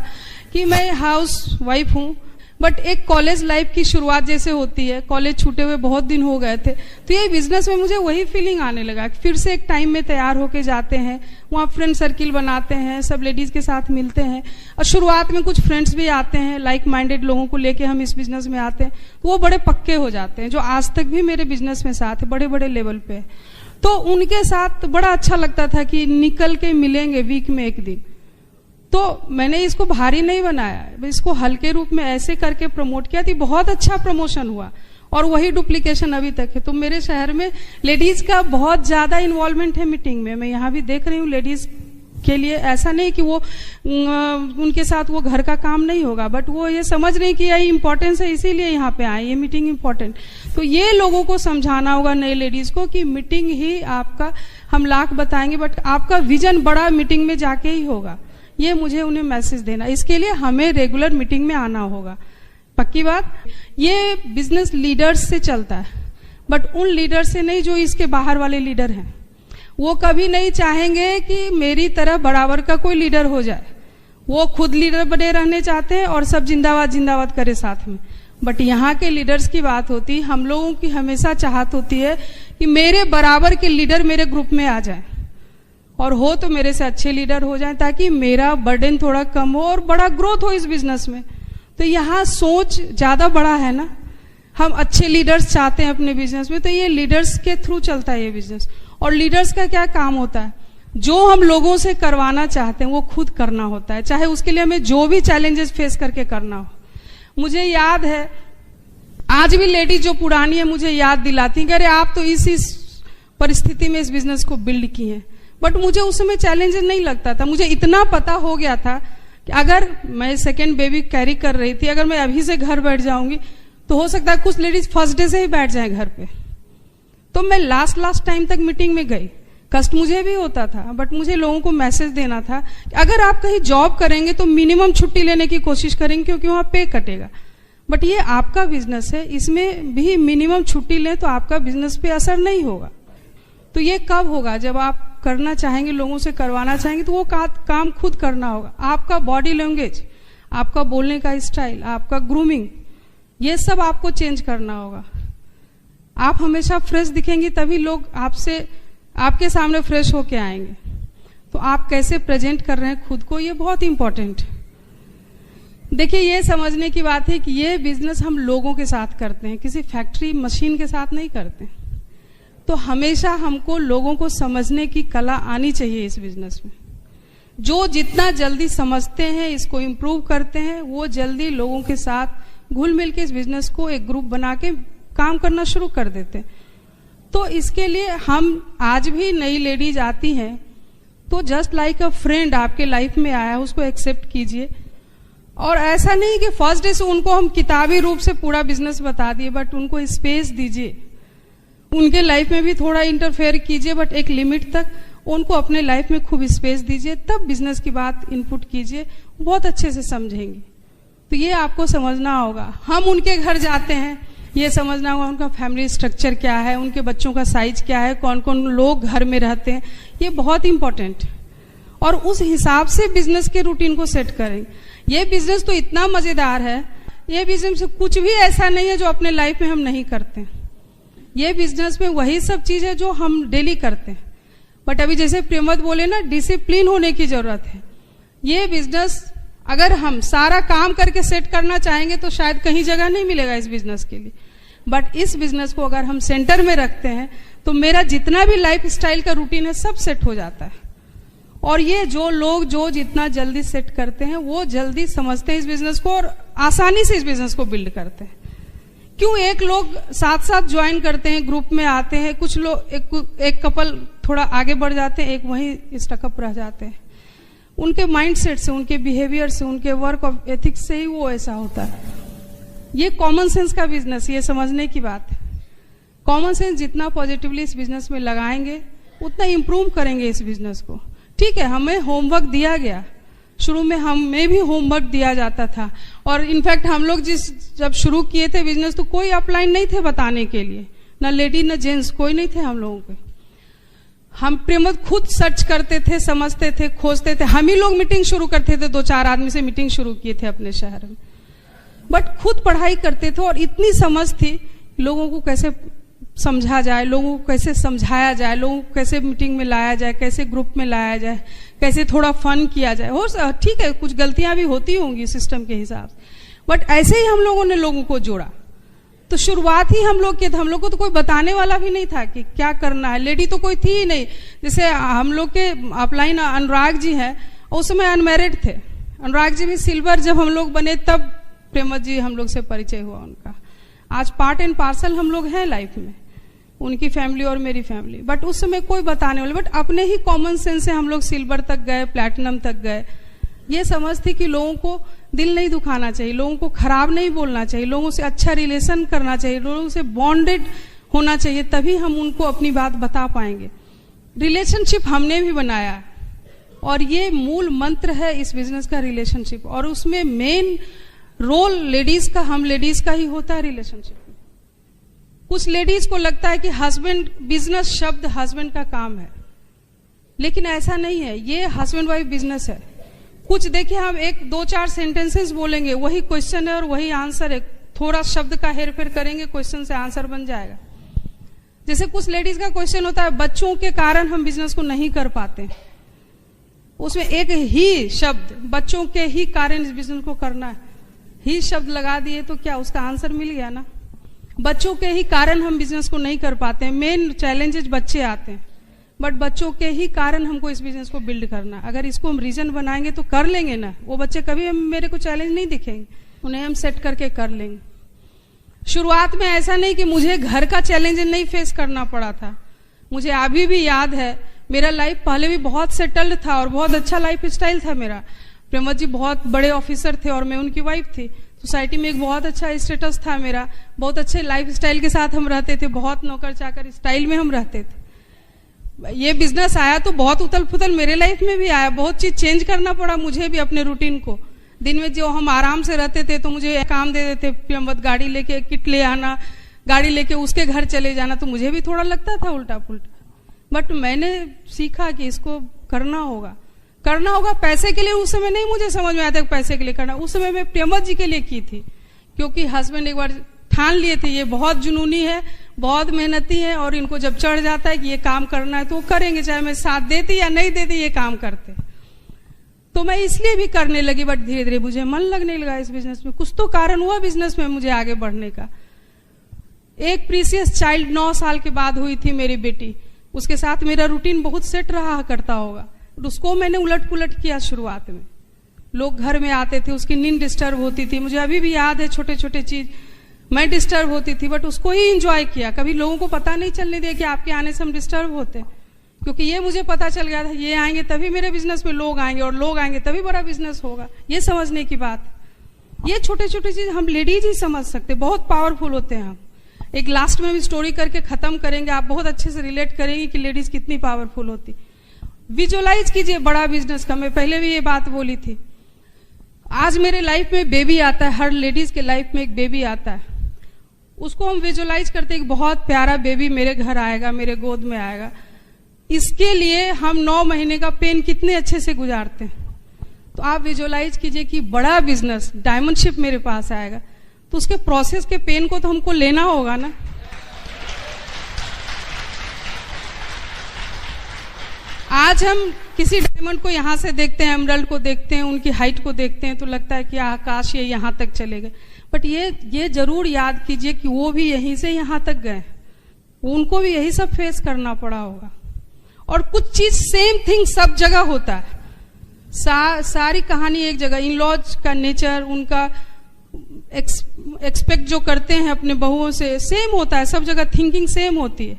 कि मैं हाउस वाइफ हूँ, बट एक कॉलेज लाइफ की शुरुआत जैसे होती है, कॉलेज छूटे हुए बहुत दिन हो गए थे, तो ये बिजनेस में मुझे वही फीलिंग आने लगा। फिर से एक टाइम में तैयार होके जाते हैं, वहाँ फ्रेंड सर्किल बनाते हैं, सब लेडीज के साथ मिलते हैं, और शुरुआत में कुछ फ्रेंड्स भी आते हैं, लाइक माइंडेड लोगों को लेके हम इस बिजनेस में आते हैं, तो वो बड़े पक्के हो जाते हैं, जो आज तक भी मेरे बिजनेस में साथ है, बड़े बड़े लेवल पे। तो उनके साथ बड़ा अच्छा लगता था कि निकल के मिलेंगे वीक में एक दिन। तो मैंने इसको भारी नहीं बनाया, इसको हल्के रूप में ऐसे करके प्रमोट किया थी, बहुत अच्छा प्रमोशन हुआ, और वही डुप्लीकेशन अभी तक है। तो मेरे शहर में लेडीज का बहुत ज्यादा इन्वॉल्वमेंट है मीटिंग में। मैं यहाँ भी देख रही हूँ लेडीज के लिए, ऐसा नहीं कि वो उनके साथ वो घर का काम नहीं होगा, बट वो ये समझ रही कि यही इंपॉर्टेंस है, इसीलिए यहाँ पे आए, ये मीटिंग इंपॉर्टेंट। तो ये लोगों को समझाना होगा नए लेडीज को कि मीटिंग ही आपका, हम लाख बताएंगे बट आपका विजन बड़ा मीटिंग में जाके ही होगा। ये मुझे उन्हें मैसेज देना, इसके लिए हमें रेगुलर मीटिंग में आना होगा। पक्की बात, ये बिजनेस लीडर्स से चलता है, बट उन लीडर से नहीं जो इसके बाहर वाले लीडर हैं। वो कभी नहीं चाहेंगे कि मेरी तरह बराबर का कोई लीडर हो जाए, वो खुद लीडर बने रहने चाहते हैं और सब जिंदाबाद जिंदाबाद करे साथ में। बट यहाँ के लीडर्स की बात होती, हम लोगों की हमेशा चाहत होती है कि मेरे बराबर के लीडर मेरे ग्रुप में आ जाए, और हो तो मेरे से अच्छे लीडर हो जाएं, ताकि मेरा बर्डन थोड़ा कम हो और बड़ा ग्रोथ हो इस बिजनेस में। तो यहाँ सोच ज्यादा बड़ा है ना, हम अच्छे लीडर्स चाहते हैं अपने बिजनेस में, तो ये लीडर्स के थ्रू चलता है ये बिजनेस। और लीडर्स का क्या काम होता है, जो हम लोगों से करवाना चाहते हैं वो खुद करना होता है, चाहे उसके लिए हमें जो भी चैलेंजेस फेस करके करना हो। मुझे याद है, आज भी लेडीज जो पुरानी है मुझे याद दिलाती, अरे आप तो इस परिस्थिति में इस बिजनेस को बिल्ड की है, बट मुझे उस समय चैलेंज नहीं लगता था। मुझे इतना पता हो गया था कि अगर मैं सेकेंड बेबी कैरी कर रही थी, अगर मैं अभी से घर बैठ जाऊंगी तो हो सकता है कुछ लेडीज फर्स्ट डे से ही बैठ जाए घर पे। तो मैं लास्ट टाइम तक मीटिंग में गई, कष्ट मुझे भी होता था, बट मुझे लोगों को मैसेज देना था कि अगर आप कहीं जॉब करेंगे तो मिनिमम छुट्टी लेने की कोशिश करेंगे, क्योंकि वहां पे कटेगा। बट ये आपका बिजनेस है, इसमें भी मिनिमम छुट्टी लें तो आपका बिजनेस पे असर नहीं होगा। तो ये कब होगा, जब आप करना चाहेंगे, लोगों से करवाना चाहेंगे, तो वो काम खुद करना होगा। आपका बॉडी लैंग्वेज, आपका बोलने का स्टाइल, आपका ग्रूमिंग, ये सब आपको चेंज करना होगा। आप हमेशा फ्रेश दिखेंगी तभी लोग आपके सामने फ्रेश होके आएंगे। तो आप कैसे प्रेजेंट कर रहे हैं खुद को, ये बहुत इंपॉर्टेंट। देखिए, ये समझने की बात है कि ये बिजनेस हम लोगों के साथ करते हैं, किसी फैक्ट्री मशीन के साथ नहीं करते। तो हमेशा हमको लोगों को समझने की कला आनी चाहिए इस बिजनेस में। जो जितना जल्दी समझते हैं, इसको इम्प्रूव करते हैं, वो जल्दी लोगों के साथ घुल मिल के इस बिजनेस को एक ग्रुप बना के काम करना शुरू कर देते हैं। तो इसके लिए हम आज भी नई लेडीज आती हैं तो जस्ट लाइक अ फ्रेंड आपके लाइफ में आया, उसको एक्सेप्ट कीजिए। और ऐसा नहीं कि फर्स्ट डे से उनको हम किताबी रूप से पूरा बिजनेस बता दिए, बट उनको स्पेस दीजिए, उनके लाइफ में भी थोड़ा इंटरफेयर कीजिए, बट एक लिमिट तक उनको अपने लाइफ में खूब स्पेस दीजिए, तब बिजनेस की बात इनपुट कीजिए, बहुत अच्छे से समझेंगे। तो ये आपको समझना होगा। हम उनके घर जाते हैं, ये समझना होगा उनका फैमिली स्ट्रक्चर क्या है, उनके बच्चों का साइज क्या है, कौन कौन लोग घर में रहते हैं, ये बहुत इंपॉर्टेंट। और उस हिसाब से बिजनेस के रूटीन को सेट करें। ये बिजनेस तो इतना मजेदार है, ये बिजनेस कुछ भी ऐसा नहीं है जो अपने लाइफ में हम नहीं करते। ये बिजनेस में वही सब चीज है जो हम डेली करते हैं, बट अभी जैसे प्रेमवत बोले ना, डिसिप्लिन होने की जरूरत है। ये बिजनेस अगर हम सारा काम करके सेट करना चाहेंगे तो शायद कहीं जगह नहीं मिलेगा इस बिजनेस के लिए, बट इस बिजनेस को अगर हम सेंटर में रखते हैं तो मेरा जितना भी लाइफ स्टाइल का रूटीन है सब सेट हो जाता है। और ये जो लोग जो जितना जल्दी सेट करते हैं वो जल्दी समझते हैं इस बिजनेस को और आसानी से इस बिजनेस को बिल्ड करते हैं। क्यों एक लोग साथ साथ ज्वाइन करते हैं, ग्रुप में आते हैं, कुछ लोग एक कपल थोड़ा आगे बढ़ जाते हैं, एक वहीं स्टकअप रह जाते हैं। उनके माइंडसेट से, उनके बिहेवियर से, उनके वर्क ऑफ एथिक्स से ही वो ऐसा होता है। ये कॉमन सेंस का बिजनेस, ये समझने की बात है। कॉमन सेंस जितना पॉजिटिवली इस बिजनेस में लगाएंगे उतना इंप्रूव करेंगे इस बिजनेस को। ठीक है, हमें होमवर्क दिया गया, शुरू में हमें भी होमवर्क दिया जाता था, और इनफैक्ट हम लोग जब शुरू किए थे बिजनेस तो कोई अपलाइन नहीं थे बताने के लिए, ना लेडी ना जेंट्स, कोई नहीं थे हम लोगों के। हम प्रेमद खुद सर्च करते थे, समझते थे, खोजते थे। हम ही लोग मीटिंग शुरू करते थे, 2-4 आदमी से मीटिंग शुरू किए थे अपने शहर में, बट खुद पढ़ाई करते थे। और इतनी समझ थी लोगों को कैसे समझा जाए, लोगों को कैसे समझाया जाए, लोगों को कैसे मीटिंग में लाया जाए, कैसे ग्रुप में लाया जाए, कैसे थोड़ा फन किया जाए। और ठीक है, कुछ गलतियां भी होती होंगी सिस्टम के हिसाब से, बट ऐसे ही हम लोगों ने लोगों को जोड़ा। तो शुरुआत ही हम लोग की, हम लोग को तो कोई बताने वाला भी नहीं था कि क्या करना है। लेडी तो कोई थी ही नहीं। जैसे हम लोग के अपलाइन अनुराग जी हैं, उस समय अनमैरिड थे। अनुराग जी भी सिल्वर जब हम लोग बने तब प्रेमद जी हम लोग से परिचय हुआ उनका। आज पार्ट एंड पार्सल हम लोग हैं लाइफ में, उनकी फैमिली और मेरी फैमिली। बट उस समय कोई बताने वाले, बट अपने ही कॉमन सेंस से हम लोग सिल्वर तक गए, प्लैटिनम तक गए। ये समझ थी कि लोगों को दिल नहीं दुखाना चाहिए, लोगों को खराब नहीं बोलना चाहिए, लोगों से अच्छा रिलेशन करना चाहिए, लोगों से बॉन्डेड होना चाहिए, तभी हम उनको अपनी बात बता पाएंगे। रिलेशनशिप हमने भी बनाया, और ये मूल मंत्र है इस बिजनेस का, रिलेशनशिप। और उसमें मेन रोल लेडीज का, हम लेडीज का ही होता है रिलेशनशिप में। कुछ लेडीज को लगता है कि हस्बैंड, बिजनेस शब्द हस्बैंड का काम है, लेकिन ऐसा नहीं है। ये हस्बैंड वाइफ बिजनेस है। कुछ देखिए, हम 1-2-4 सेंटेंसेस बोलेंगे, वही क्वेश्चन है और वही आंसर है। थोड़ा शब्द का हेरफेर करेंगे, क्वेश्चन से आंसर बन जाएगा। जैसे कुछ लेडीज का क्वेश्चन होता है, बच्चों के कारण हम बिजनेस को नहीं कर पाते। उसमें एक ही शब्द, बच्चों के ही कारण इस बिजनेस को करना है, ही शब्द लगा दिए तो क्या उसका आंसर मिल गया ना। बच्चों के ही कारण हम बिजनेस को नहीं कर पाते हैं। मेन चैलेंजेस बच्चे आते हैं, बट बच्चों के ही कारण हमको इस बिजनेस को बिल्ड करना। अगर इसको हम रीजन बनाएंगे तो कर लेंगे ना। वो बच्चे कभी मेरे को चैलेंज नहीं दिखेंगे, उन्हें हम सेट करके कर लेंगे। शुरुआत में ऐसा नहीं कि मुझे घर का चैलेंज नहीं फेस करना पड़ा था। मुझे अभी भी याद है, मेरा लाइफ पहले भी बहुत सेटल्ड था और बहुत अच्छा लाइफ स्टाइल था मेरा। प्रेमद जी बहुत बड़े ऑफिसर थे और मैं उनकी वाइफ थी। सोसाइटी में एक बहुत अच्छा स्टेटस था मेरा, बहुत अच्छे लाइफ स्टाइल के साथ हम रहते थे, बहुत नौकर चाकर स्टाइल में हम रहते थे। ये बिजनेस आया तो बहुत उथल पुथल मेरे लाइफ में भी आया, बहुत चीज चेंज करना पड़ा मुझे भी अपने रूटीन को। दिन में जो हम आराम से रहते थे तो मुझे काम दे देते, प्रेमवत गाड़ी लेके किट ले आना, गाड़ी लेके उसके घर चले जाना, तो मुझे भी थोड़ा लगता था उल्टा पुल्टा। बट मैंने सीखा कि इसको करना होगा, करना होगा पैसे के लिए। उस समय नहीं मुझे समझ में आता पैसे के लिए करना, उस समय मैं प्रेमवत जी के लिए की थी, क्योंकि हस्बैंड एक बार ठान लिए थे ये बहुत जुनूनी है, बहुत मेहनती है, और इनको जब चढ़ जाता है कि ये काम करना है तो वो करेंगे, चाहे मैं साथ देती या नहीं देती, ये काम करते। तो मैं इसलिए भी करने लगी। बट धीरे धीरे मुझे मन लगने लगा इस बिजनेस में, कुछ तो कारण हुआ बिजनेस में मुझे आगे बढ़ने का। एक प्रीसियस चाइल्ड 9 साल के बाद हुई थी मेरी बेटी, उसके साथ मेरा रूटीन बहुत सेट रहा करता होगा, उसको मैंने उलट पुलट किया। शुरुआत में लोग घर में आते थे, उसकी नींद डिस्टर्ब होती थी, मुझे अभी भी याद है छोटे छोटे चीज मैं डिस्टर्ब होती थी, बट उसको ही एंजॉय किया। कभी लोगों को पता नहीं चलने दिया कि आपके आने से हम डिस्टर्ब होते, क्योंकि ये मुझे पता चल गया था ये आएंगे तभी मेरे बिजनेस में लोग आएंगे, और लोग आएंगे तभी बड़ा बिजनेस होगा। ये समझने की बात, ये छोटे छोटे चीज हम लेडीज ही समझ सकते, बहुत पावरफुल होते हैं हम। एक लास्ट में भी स्टोरी करके खत्म करेंगे, आप बहुत अच्छे से रिलेट करेंगे कि लेडीज कितनी पावरफुल होती। विजुअलाइज कीजिए बड़ा बिजनेस का, मैं पहले भी ये बात बोली थी। आज मेरे लाइफ में बेबी आता है, हर लेडीज के लाइफ में एक बेबी आता है, उसको हम विजुअलाइज करते हैं कि बहुत प्यारा बेबी मेरे घर आएगा, मेरे गोद में आएगा। इसके लिए हम 9 महीने का पेन कितने अच्छे से गुजारते हैं। तो आप विजुअलाइज कीजिए कि बड़ा बिजनेस डायमंड शिप मेरे पास आएगा, तो उसके प्रोसेस के पेन को तो हमको लेना होगा ना। आज हम किसी डायमंड को यहां से देखते हैं, एमरल्ड को देखते हैं, उनकी हाइट को देखते हैं तो लगता है कि आकाश ये यहां तक चले गए, बट ये जरूर याद कीजिए कि वो भी यहीं से यहां तक गए, उनको भी यही सब फेस करना पड़ा होगा। और कुछ चीज सेम थिंग सब जगह होता है। सारी कहानी एक जगह, इन लॉज का नेचर, उनका एक्सपेक्ट जो करते हैं अपने बहुओं से सेम होता है, सब जगह थिंकिंग सेम होती है।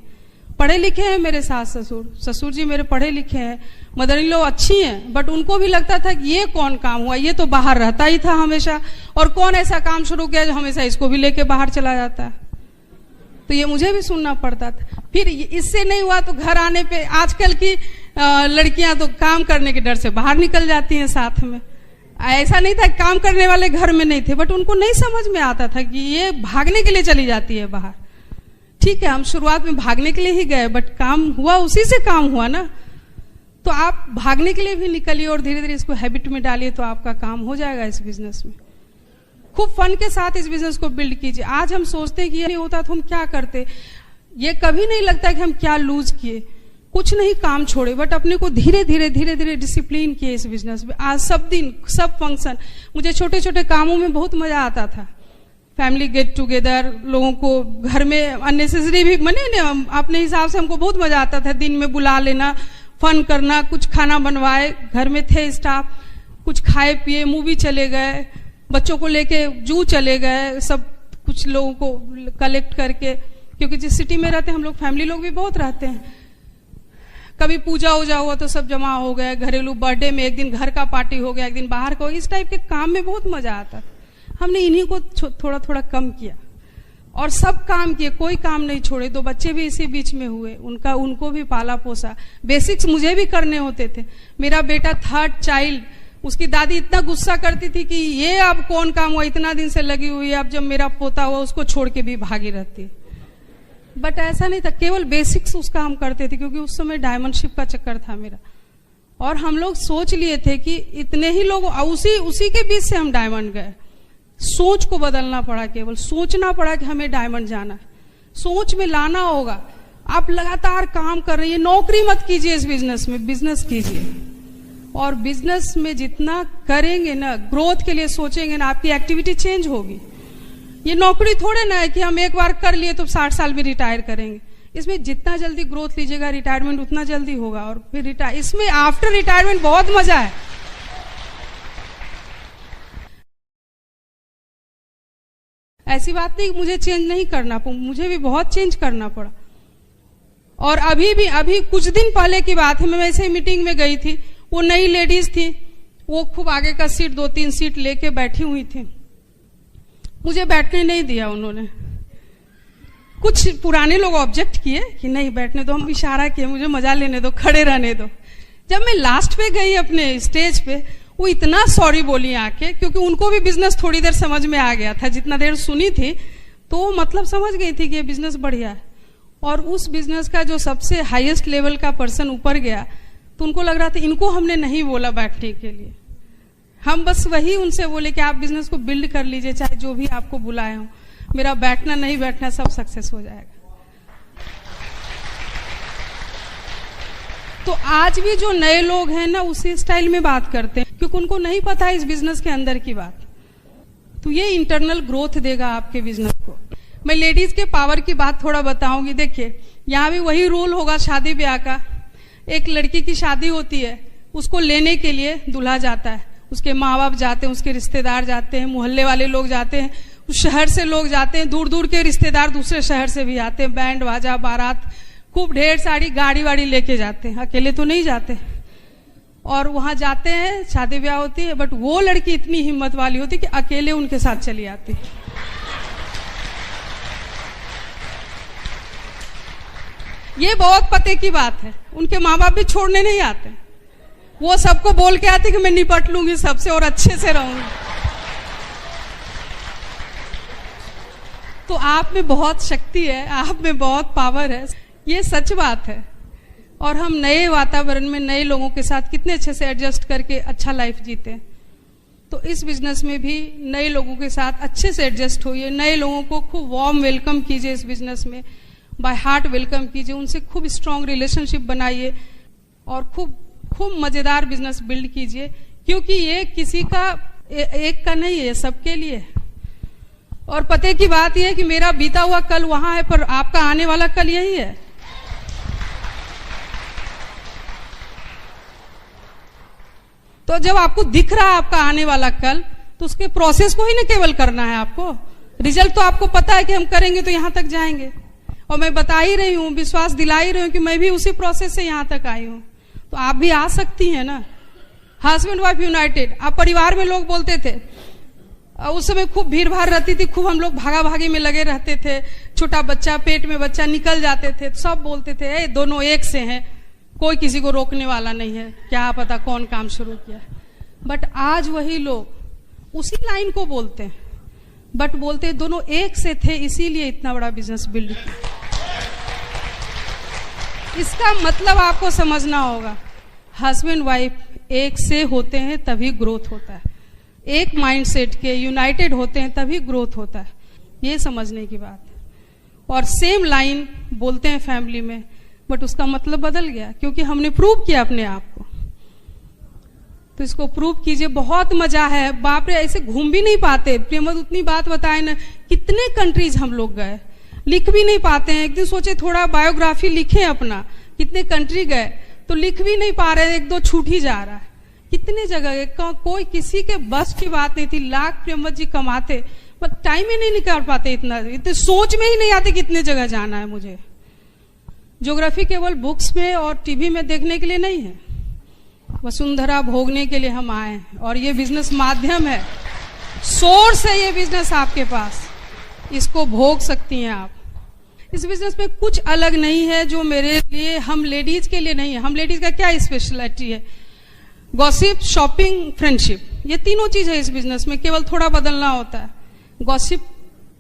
पढ़े लिखे हैं मेरे सास ससुर जी मेरे पढ़े लिखे हैं, मदर इन लॉ अच्छी हैं, बट उनको भी लगता था कि ये कौन काम हुआ, ये तो बाहर रहता ही था हमेशा, और कौन ऐसा काम शुरू किया जो हमेशा इसको भी लेके बाहर चला जाता है। तो ये मुझे भी सुनना पड़ता था। फिर इससे नहीं हुआ तो घर आने पे आजकल की लड़कियां तो काम करने के डर से बाहर निकल जाती हैं साथ में। ऐसा नहीं था काम करने वाले घर में नहीं थे, बट उनको नहीं समझ में आता था कि ये भागने के लिए चली जाती है बाहर। ठीक है, हम शुरुआत में भागने के लिए ही गए, बट काम हुआ, उसी से काम हुआ ना। तो आप भागने के लिए भी निकलिए और धीरे धीरे इसको हैबिट में डालिए, तो आपका काम हो जाएगा इस बिजनेस में। खूब फन के साथ इस बिजनेस को बिल्ड कीजिए। आज हम सोचते हैं कि ये नहीं होता तो हम क्या करते, ये कभी नहीं लगता कि हम क्या लूज किए, कुछ नहीं काम छोड़े, बट अपने को धीरे धीरे डिसिप्लिन किए इस बिजनेस में। आज सब दिन सब फंक्शन, मुझे छोटे छोटे कामों में बहुत मजा आता था। फैमिली गेट टुगेदर, लोगों को घर में अननेसेसरी भी मने अपने हिसाब से हमको बहुत मजा आता था। दिन में बुला लेना, फन करना, कुछ खाना बनवाए, घर में थे स्टाफ, कुछ खाए पिए, मूवी चले गए, बच्चों को लेके जू चले गए, सब कुछ लोगों को कलेक्ट करके, क्योंकि जिस सिटी में रहते हैं हम लोग फैमिली लोग भी बहुत रहते हैं। कभी पूजा वूजा हुआ तो सब जमा हो गए, घरेलू बर्थडे में एक दिन घर का पार्टी हो गया, एक दिन बाहर का, इस टाइप के काम में बहुत मजा आता। हमने इन्हीं को थोड़ा थोड़ा कम किया और सब काम किए, कोई काम नहीं छोड़े। 2 बच्चे भी इसी बीच में हुए, उनको भी पाला पोसा। बेसिक्स मुझे भी करने होते थे। मेरा बेटा 3rd चाइल्ड, उसकी दादी इतना गुस्सा करती थी कि ये अब कौन काम हुआ, इतना दिन से लगी हुई है, अब जब मेरा पोता हुआ उसको छोड़ के भी भागी रहती है। बट ऐसा नहीं था, केवल बेसिक्स उसका हम करते थे, क्योंकि उस समय डायमंडशिप का चक्कर था मेरा। और हम लोग सोच लिए थे कि इतने ही लोग, उसी के बीच से हम डायमंड गए। सोच को बदलना पड़ा, केवल सोचना पड़ा कि हमें डायमंड जाना है, सोच में लाना होगा। आप लगातार काम कर रही है, नौकरी मत कीजिए इस बिजनेस में, बिजनेस कीजिए। और बिजनेस में जितना करेंगे ना, ग्रोथ के लिए सोचेंगे ना, आपकी एक्टिविटी चेंज होगी। ये नौकरी थोड़े ना है कि हम एक बार कर लिए तो 60 साल में रिटायर करेंगे। इसमें जितना जल्दी ग्रोथ लीजिएगा, रिटायरमेंट उतना जल्दी होगा। और फिर इसमें आफ्टर रिटायरमेंट बहुत मजा है। ऐसी बात नहीं मुझे चेंज नहीं करना, मुझे भी बहुत चेंज करना पड़ा। और अभी कुछ दिन पहले की बात है, मैं वैसे ही मीटिंग में गई थी, वो नई लेडीज थी, वो खूब आगे का सीट 2-3 सीट लेके बैठी हुई थी। मुझे बैठने नहीं दिया उन्होंने। कुछ पुराने लोग ऑब्जेक्ट किए कि नहीं बैठने दो, हम इशारा किए मुझे मजा लेने दो, खड़े रहने दो। जब मैं लास्ट पे गई अपने स्टेज पे, वो इतना सॉरी बोली आके, क्योंकि उनको भी बिजनेस थोड़ी देर समझ में आ गया था, जितना देर सुनी थी तो वो मतलब समझ गई थी कि ये बिजनेस बढ़िया है। और उस बिजनेस का जो सबसे हाईएस्ट लेवल का पर्सन ऊपर गया, तो उनको लग रहा था इनको हमने नहीं बोला बैठने के लिए, हम बस वही उनसे बोले कि आप बिजनेस को बिल्ड कर लीजिए, चाहे जो भी आपको बुलाए हो, मेरा बैठना नहीं बैठना सब सक्सेस हो जाएगा। तो आज भी जो नए लोग हैं ना, उसी स्टाइल में बात करते हैं, क्योंकि उनको नहीं पता है इस बिजनेस के अंदर की बात। तो ये इंटरनल ग्रोथ देगा आपके बिजनेस को। मैं लेडीज के पावर की बात थोड़ा बताऊंगी। देखिए, यहाँ भी वही रूल होगा शादी ब्याह का। एक लड़की की शादी होती है, उसको लेने के लिए दूल्हा जाता है, उसके माँ बाप जाते हैं, उसके रिश्तेदार जाते हैं, मोहल्ले वाले लोग जाते हैं, उस शहर से लोग जाते हैं, दूर दूर के रिश्तेदार दूसरे शहर से भी आते हैं, बैंड बाजा बारात, खूब ढेर सारी गाड़ी वाड़ी लेके जाते हैं, अकेले तो नहीं जाते। और वहां जाते हैं, शादी ब्याह होती है, बट वो लड़की इतनी हिम्मत वाली होती कि अकेले उनके साथ चली आती। ये बहुत पते की बात है, उनके माँ बाप भी छोड़ने नहीं आते, वो सबको बोल के आते कि मैं निपट लूंगी सबसे और अच्छे से रहूंगी। तो आप में बहुत शक्ति है, आप में बहुत पावर है, ये सच बात है। और हम नए वातावरण में नए लोगों के साथ कितने अच्छे से एडजस्ट करके अच्छा लाइफ जीते हैं। तो इस बिजनेस में भी नए लोगों के साथ अच्छे से एडजस्ट होइए, नए लोगों को खूब वार्म वेलकम कीजिए, इस बिजनेस में बाय हार्ट वेलकम कीजिए, उनसे खूब स्ट्रांग रिलेशनशिप बनाइए और खूब मजेदार बिजनेस बिल्ड कीजिए, क्योंकि ये किसी का एक का नहीं है, सबके लिए है। और पते की बात यह है कि मेरा बीता हुआ कल वहां है, पर आपका आने वाला कल यही है। तो जब आपको दिख रहा है आपका आने वाला कल, तो उसके प्रोसेस को ही ना केवल करना है आपको, रिजल्ट तो आपको पता है कि हम करेंगे तो यहां तक जाएंगे। और मैं बता ही रही हूं, विश्वास दिला ही रही हूं कि मैं भी उसी प्रोसेस से यहां तक आई हूं, तो आप भी आ सकती हैं ना। हस्बैंड वाइफ यूनाइटेड, आप परिवार में लोग बोलते थे, उस समय खूब भीड़ भाड़ रहती थी, खूब हम लोग भागा भागी में लगे रहते थे, छोटा बच्चा, पेट में बच्चा निकल जाते थे, तो सब बोलते थे दोनों एक से हैं, कोई किसी को रोकने वाला नहीं है, क्या पता कौन काम शुरू किया। बट आज वही लोग उसी लाइन को बोलते हैं, बट बोलते दोनों एक से थे, इसीलिए इतना बड़ा बिजनेस बिल्ड किया। इसका मतलब आपको समझना होगा, हस्बैंड वाइफ एक से होते हैं तभी ग्रोथ होता है, एक माइंडसेट के यूनाइटेड होते हैं तभी ग्रोथ होता है, ये समझने की बात है। और सेम लाइन बोलते हैं फैमिली में, बट उसका मतलब बदल गया, क्योंकि हमने प्रूव किया अपने आप को। तो इसको प्रूव कीजिए, बहुत मजा है। बाप रे, ऐसे घूम भी नहीं पाते, प्रेमवत उतनी बात बताए ना, कितने कंट्रीज हम लोग गए, लिख भी नहीं पाते हैं। एक दिन सोचे थोड़ा बायोग्राफी लिखें अपना, कितने कंट्री गए, तो लिख भी नहीं पा रहे, एक दो छूट ही जा रहा है। कितने जगह गए, कोई किसी के बस की बात नहीं थी, लाख प्रेमवत जी कमाते, पर टाइम ही नहीं निकाल पाते, इतने सोच में ही नहीं आते कितने जगह जाना है मुझे। ज्योग्राफी केवल बुक्स में और टीवी में देखने के लिए नहीं है, वसुंधरा भोगने के लिए हम आए हैं। और ये बिजनेस माध्यम है, सोर्स है ये बिजनेस आपके पास, इसको भोग सकती हैं आप। इस बिजनेस में कुछ अलग नहीं है जो मेरे लिए, हम लेडीज के लिए नहीं है। हम लेडीज का क्या स्पेशलिटी है? गॉसिप, शॉपिंग, फ्रेंडशिप, ये तीनों चीज है इस बिजनेस में, केवल थोड़ा बदलना होता है। गॉसिप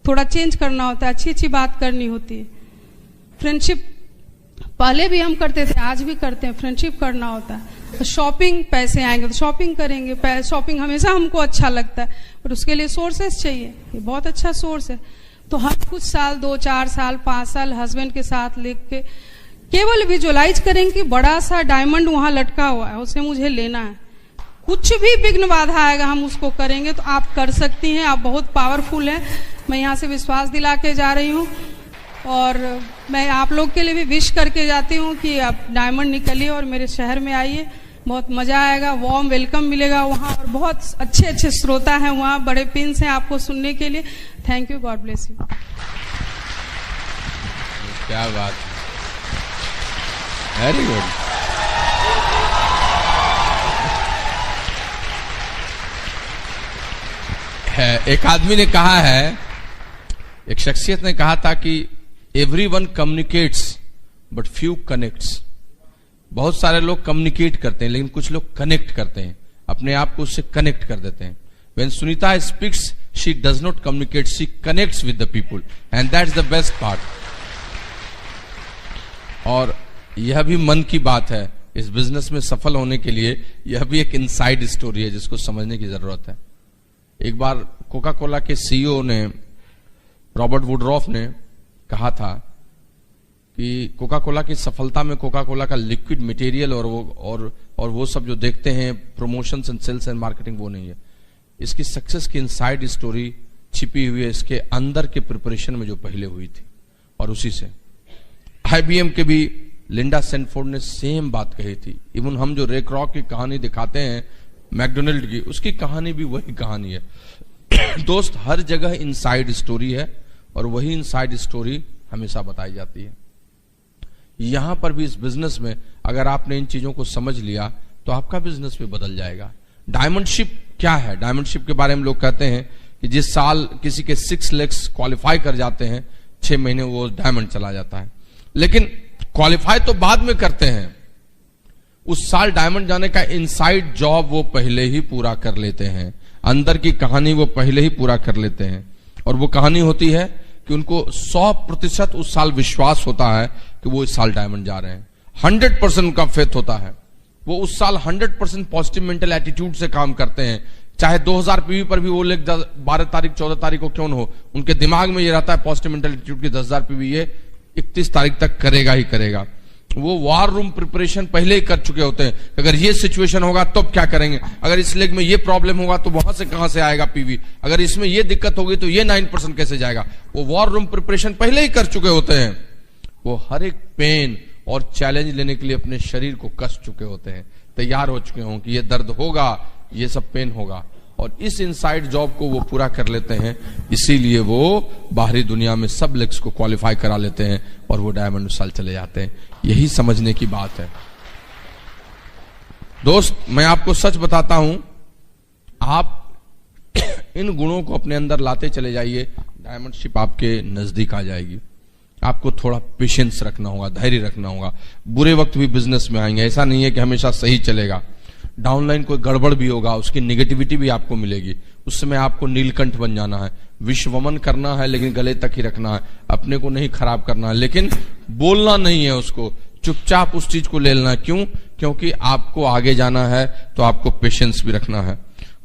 थोड़ा चेंज करना होता है, अच्छी अच्छी बात करनी होती है। फ्रेंडशिप पहले भी हम करते थे, आज भी करते हैं, फ्रेंडशिप करना होता है। शॉपिंग, पैसे आएंगे तो शॉपिंग करेंगे, शॉपिंग हमेशा हमको अच्छा लगता है, पर उसके लिए सोर्सेस चाहिए, ये बहुत अच्छा सोर्स है। तो हम कुछ साल, 2, 4 साल, 5 साल हस्बैंड के साथ लेके केवल विजुअलाइज करेंगे कि बड़ा सा डायमंड वहां लटका हुआ है, उसे मुझे लेना है। कुछ भी विघ्न बाधा आएगा, हम उसको करेंगे, तो आप कर सकती हैं, आप बहुत पावरफुल हैं। मैं यहाँ से विश्वास दिला के जा रही हूँ, और मैं आप लोग के लिए भी विश करके जाती हूँ कि आप डायमंड निकलिए और मेरे शहर में आइए, बहुत मजा आएगा, वार्म वेलकम मिलेगा वहाँ, और बहुत अच्छे अच्छे श्रोता हैं वहाँ, बड़े पिंस हैं आपको सुनने के लिए। Thank you, God bless you. क्या बात, वेरी गुड। एक आदमी ने कहा है, एक शख्सियत ने कहा था कि everyone communicates but few connects. बहुत सारे लोग कम्युनिकेट करते हैं, लेकिन कुछ लोग कनेक्ट करते हैं, अपने आप को उससे कनेक्ट कर देते हैं। When Sunita speaks, she does not communicate, she connects with the people, and that's the best part. और यह भी मन की बात है, इस बिजनेस में सफल होने के लिए यह भी एक इनसाइड स्टोरी है जिसको समझने की जरूरत है। एक बार कोका कोला के सीईओ ने, रॉबर्ट वुडरॉफ ने कहा था कि कोका कोला की सफलता में कोका कोला का लिक्विड मटेरियल और वो सब जो देखते हैं, promotions and sales and marketing, वो नहीं है। इसकी सक्सेस की इनसाइड स्टोरी छिपी हुई है इसके अंदर के प्रिपरेशन में जो पहले हुई थी, और उसी से IBM के भी लिंडा सैनफोर्ड ने सेम बात कही थी। इवन हम जो रेक रॉक की कहानी दिखाते हैं मैकडोनल्ड की, उसकी कहानी भी वही कहानी है। दोस्त, हर जगह इनसाइड स्टोरी है, और वही इनसाइड स्टोरी हमेशा बताई जाती है। यहां पर भी इस बिजनेस में अगर आपने इन चीजों को समझ लिया तो आपका बिजनेस भी बदल जाएगा। डायमंडशिप क्या है? डायमंडशिप के बारे में लोग कहते हैं कि जिस साल किसी के 6 lakhs क्वालिफाई कर जाते हैं, 6 महीने वो डायमंड चला जाता है। लेकिन क्वालिफाई तो बाद में करते हैं, उस साल डायमंड जाने का इनसाइड जॉब वो पहले ही पूरा कर लेते हैं, अंदर की कहानी वो पहले ही पूरा कर लेते हैं। और वो कहानी होती है कि उनको 100% उस साल विश्वास होता है कि वो इस साल डायमंड जा रहे हैं, 100% उनका फेथ होता है। वो उस साल 100% पॉजिटिव मेंटल एटीट्यूड से काम करते हैं, चाहे 2000 पीवी पर भी वो लोग 12 तारीख 14 तारीख को क्यों न हो, उनके दिमाग में ये रहता है पॉजिटिव मेंटल एटीट्यूड की 10,000 पीवी ये 31 तारीख तक करेगा ही करेगा। वो वॉर रूम प्रिपरेशन पहले ही कर चुके होते हैं, अगर ये सिचुएशन होगा तो क्या करेंगे, अगर इस लेग में ये प्रॉब्लम होगा तो वहां से कहां से आएगा पीवी, अगर इसमें ये दिक्कत होगी तो ये 9% कैसे जाएगा। वो वॉर रूम प्रिपरेशन पहले ही कर चुके होते हैं। वो हर एक पेन, और चैलेंज लेने के लिए अपने शरीर को कस चुके होते हैं, तैयार हो चुके हों कि ये दर्द होगा, ये सब पेन होगा, और इस इनसाइड जॉब को वो पूरा कर लेते हैं। इसीलिए वो बाहरी दुनिया में सब लेक्स को क्वालिफाई करा लेते हैं और वो डायमंड मिसाइल चले जाते हैं। यही समझने की बात है दोस्त। मैं आपको सच बताता हूं, आप इन गुणों को अपने अंदर लाते चले जाइए, डायमंडशिप आपके नजदीक आ जाएगी। आपको थोड़ा पेशेंस रखना होगा, धैर्य रखना होगा। बुरे वक्त भी बिजनेस में आएंगे, ऐसा नहीं है कि हमेशा सही चलेगा। डाउनलाइन कोई गड़बड़ भी होगा, उसकी नेगेटिविटी भी आपको मिलेगी। उस समय आपको नीलकंठ बन जाना है, विश्वमन करना है, लेकिन गले तक ही रखना है, अपने को नहीं खराब करना है, लेकिन बोलना नहीं है उसको, चुपचाप उस चीज को ले लेना। क्यों? क्योंकि आपको आगे जाना है, तो आपको पेशेंस भी रखना है।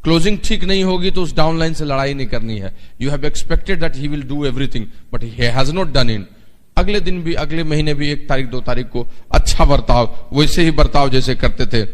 क्लोजिंग ठीक नहीं होगी तो उस डाउनलाइन से लड़ाई नहीं करनी है। You have expected that he will do everything but he has not done it. अगले दिन भी, अगले महीने भी 1 तारीख 2 तारीख को अच्छा बर्ताव, वैसे ही बर्ताव जैसे करते थे।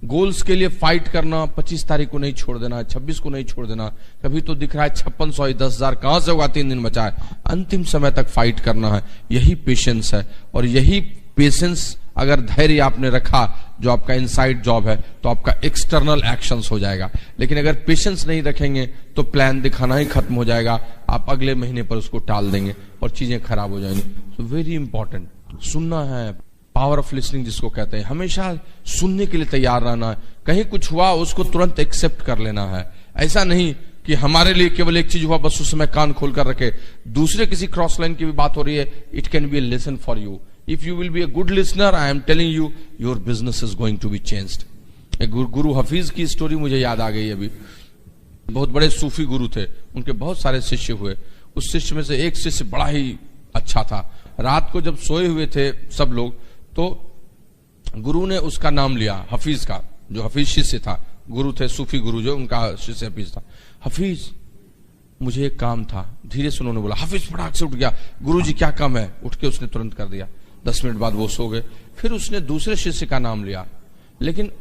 गोल्स के लिए फाइट करना, 25 तारीख को नहीं छोड़ देना, 26 को नहीं छोड़ देना। कभी तो दिख रहा है 5600 10,000 कहां से होगा, 3 दिन बचा है, अंतिम समय तक फाइट करना है। यही पेशेंस है, और यही पेशेंस अगर धैर्य आपने रखा, जो आपका इनसाइड जॉब है, तो आपका एक्सटर्नल एक्शंस हो जाएगा। लेकिन अगर पेशेंस नहीं रखेंगे तो प्लान दिखाना ही खत्म हो जाएगा, आप अगले महीने पर उसको टाल देंगे और चीजें खराब हो जाएंगी। सो वेरी इंपॉर्टेंट, सुनना है, पावर ऑफ लिसनिंग जिसको कहते हैं। हमेशा सुनने के लिए तैयार रहना है। कहीं कुछ हुआ उसको तुरंत एक्सेप्ट कर लेना है। ऐसा नहीं कि हमारे लिए केवल एक चीज हुआ बस उस समय कान खोल कर रखे। दूसरे किसी क्रॉस लाइन की भी बात हो रही है, it can be A lesson for you. If you will be a good listener, I am telling you, your business is going to be changed. एक गुरु हफीज की स्टोरी मुझे याद आ गई अभी। बहुत बड़े सूफी गुरु थे, उनके बहुत सारे शिष्य हुए। उस शिष्य में से एक शिष्य बड़ा ही अच्छा था। रात को जब सोए हुए थे सब लोग, तो गुरु ने उसका नाम लिया, हफीज का, जो हफीज शिष्य था। गुरु थे सूफी गुरु, जो उनका शिष्य हफीज था। हफीज, मुझे एक काम था। धीरे से उन्होंने बोला। हफीज फटाक से उठ गया, गुरु जी क्या काम है? उठ के उसने तुरंत कर दिया। 10 मिनट बाद वो सो गए। फिर उसने दूसरे शिष्य का नाम लिया, लेकिन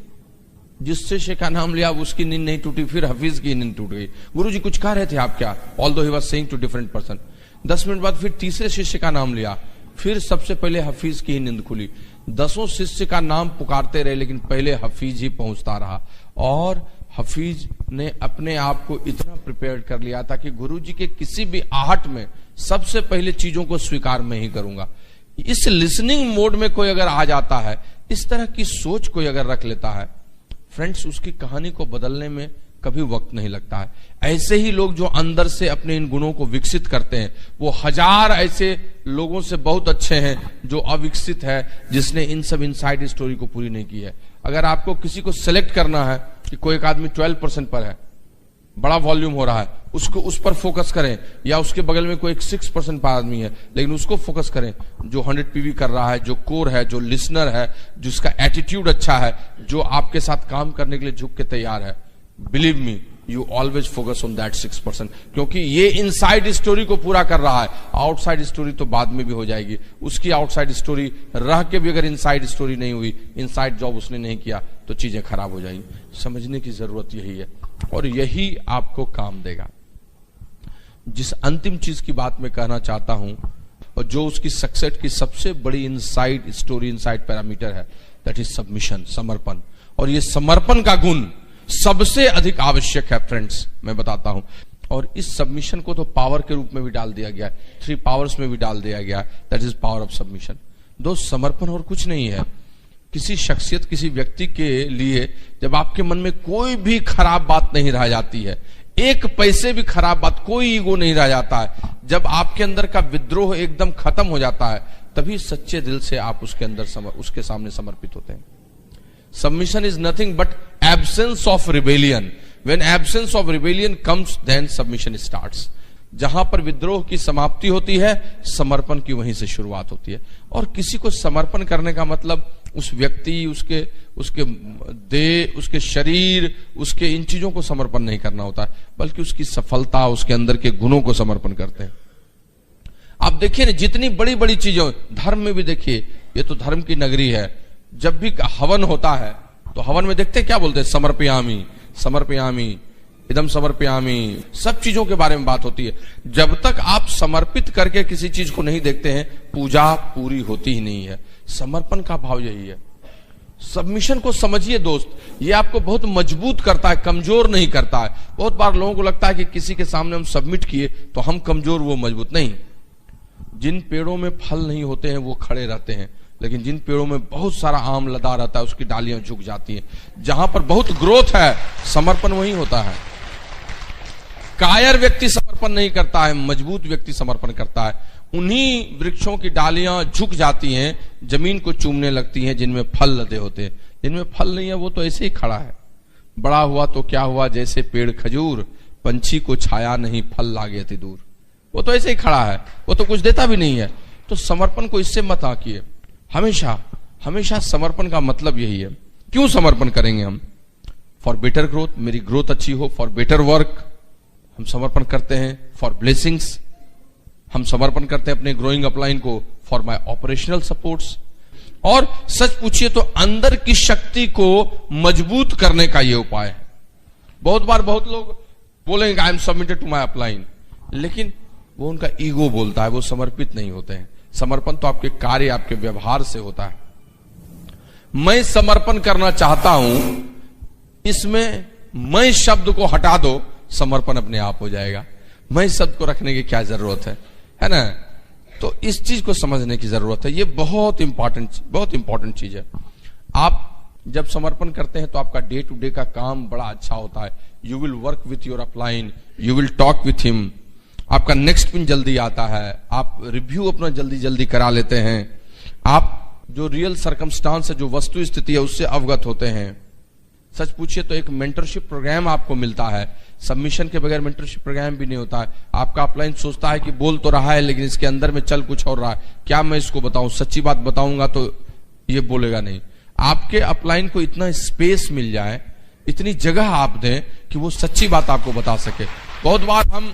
जिस शिष्य का नाम लिया उसकी नींद नहीं टूटी, फिर हफीज की नींद टूट गई। गुरुजी कुछ कह रहे थे आप क्या? Although he was saying to different person. 10 minute बाद फिर तीसरे शिष्य का नाम लिया, फिर सबसे पहले हफीज की ही नींद खुली। 10 शिष्य का नाम पुकारते रहे, लेकिन पहले हफीज ही पहुंचता रहा। और हफीज ने अपने आप को इतना प्रिपेयर कर लिया था कि गुरुजी के किसी भी आहट में सबसे पहले चीजों को स्वीकार मैं ही करूंगा। इस लिसनिंग मोड में कोई अगर आ जाता है, इस तरह की सोच कोई अगर रख लेता है, फ्रेंड्स, उसकी कहानी को बदलने में कभी वक्त नहीं लगता है। ऐसे ही लोग जो अंदर से अपने इन गुणों को विकसित करते हैं, वो 1000 ऐसे लोगों से बहुत अच्छे हैं जो अविकसित है, जिसने इन सब इनसाइड स्टोरी को पूरी नहीं की है। अगर आपको किसी को सिलेक्ट करना है कि कोई एक आदमी 12% पर है, बड़ा वॉल्यूम हो रहा है, उसको उस पर फोकस करें, या उसके बगल में कोई एक 6% पर आदमी है, लेकिन उसको फोकस करें जो 100 PV कर रहा है, जो कोर है, जो लिसनर है, जिसका एटीट्यूड अच्छा है, जो आपके साथ काम करने के लिए झुक के तैयार है। Believe me, you always focus on that 6%, क्योंकि ये इनसाइड स्टोरी को पूरा कर रहा है। आउटसाइड स्टोरी तो बाद में भी हो जाएगी। उसकी आउटसाइड स्टोरी रह के भी अगर इनसाइड स्टोरी नहीं हुई, इनसाइड जॉब उसने नहीं किया, तो चीजें खराब हो जाएंगी। समझने की जरूरत यही है, और यही आपको काम देगा। जिस अंतिम चीज की बात मैं कहना चाहता हूं, और जो उसकी सक्सेस की सबसे बड़ी इनसाइड स्टोरी, इनसाइड पैरामीटर है, दैट इज सबमिशन, समर्पण। और ये समर्पण का गुण सबसे अधिक आवश्यक है फ्रेंड्स, मैं बताता हूं। और इस सबमिशन को तो पावर के रूप में भी डाल दिया गया है, 3 पावर्स में भी डाल दिया गया, that is power of submission. दोस्त, समर्पण और कुछ नहीं है। किसी शख्सियत, किसी व्यक्ति के लिए जब आपके मन में कोई भी खराब बात नहीं रह जाती है, एक पैसे भी खराब बात, कोई ईगो नहीं रह जाता है, जब आपके अंदर का विद्रोह एकदम खत्म हो जाता है, तभी सच्चे दिल से आप उसके अंदर उसके सामने समर्पित होते हैं। Submission is nothing but absence of rebellion. When absence of rebellion comes, then submission starts. जहां पर विद्रोह की समाप्ति होती है, समर्पण की वहीं से शुरुआत होती है। और किसी को समर्पण करने का मतलब उस व्यक्ति, उसके देह, उसके शरीर, उसके इन चीजों को समर्पण नहीं करना होता है, बल्कि उसकी सफलता, उसके अंदर के गुणों को समर्पण करते हैं। आप देखिए ना, जितनी बड़ी बड़ी चीजों, धर्म में भी देखिए, ये तो धर्म की नगरी है। जब भी हवन होता है, तो हवन में देखते हैं क्या बोलते हैं? समर्पयामी, समर्पयामी, इदम समर्पयामी, सब चीजों के बारे में बात होती है। जब तक आप समर्पित करके किसी चीज को नहीं देखते हैं, पूजा पूरी होती ही नहीं है। समर्पण का भाव यही है। सबमिशन को समझिए दोस्त, ये आपको बहुत मजबूत करता है, कमजोर नहीं करता है। बहुत बार लोगों को लगता है कि किसी के सामने हम सबमिट किए तो हम कमजोर, वो मजबूत। नहीं, जिन पेड़ों में फल नहीं होते हैं वो खड़े रहते हैं, लेकिन जिन पेड़ों में बहुत सारा आम लदा रहता है उसकी डालियां झुक जाती हैं। जहां पर बहुत ग्रोथ है, समर्पण वहीं होता है। कायर व्यक्ति समर्पण नहीं करता है, मजबूत व्यक्ति समर्पण करता है। उन्हीं वृक्षों की डालियां झुक जाती हैं, जमीन को चूमने लगती हैं जिनमें फल लदे होते हैं। जिनमें फल नहीं है वो तो ऐसे ही खड़ा है। बड़ा हुआ तो क्या हुआ, जैसे पेड़ खजूर, पंछी को छाया नहीं, फल लागे अति दूर। वो तो ऐसे ही खड़ा है, वो तो कुछ देता भी नहीं है। तो समर्पण को इससे मत आंकिए। हमेशा हमेशा समर्पण का मतलब यही है। क्यों समर्पण करेंगे हम? फॉर बेटर ग्रोथ, मेरी ग्रोथ अच्छी हो। फॉर बेटर वर्क हम समर्पण करते हैं। फॉर ब्लेसिंग्स हम समर्पण करते हैं अपने ग्रोइंग अपलाइन को। For my operational supports. और सच पूछिए तो अंदर की शक्ति को मजबूत करने का यह उपाय है। बहुत बार बहुत लोग बोलेंगे I am submitted to my upline, लेकिन वो उनका ईगो बोलता है, वो समर्पित नहीं होते हैं। समर्पण तो आपके कार्य, आपके व्यवहार से होता है। मैं समर्पण करना चाहता हूं, इसमें मैं शब्द को हटा दो, समर्पण अपने आप हो जाएगा। मैं शब्द को रखने की क्या जरूरत है ना? तो इस चीज को समझने की जरूरत है। ये बहुत इंपॉर्टेंट चीज है। आप जब समर्पण करते हैं तो आपका डे टू डे का काम बड़ा अच्छा होता है। You will work with your upline, you will talk with him. आपका नेक्स्ट पिन जल्दी आता है, आप रिव्यू अपना जल्दी जल्दी करा लेते हैं, आप जो रियल सर्कमस्टांस है, जो वस्तु स्थिति है, उससे अवगत होते हैं। सच पूछिए तो एक मेंटरशिप प्रोग्राम आपको मिलता है। सबमिशन के बगैर मेंटरशिप प्रोग्राम भी नहीं होता है। आपका अपलाइन सोचता है कि बोल तो रहा है, लेकिन इसके अंदर में चल कुछ और रहा है। क्या मैं इसको बताऊं? सच्ची बात बताऊंगा तो ये बोलेगा नहीं। आपके अपलाइन को इतना स्पेस मिल जाए, इतनी जगह आप दें कि वो सच्ची बात आपको बता सके। बहुत बार हम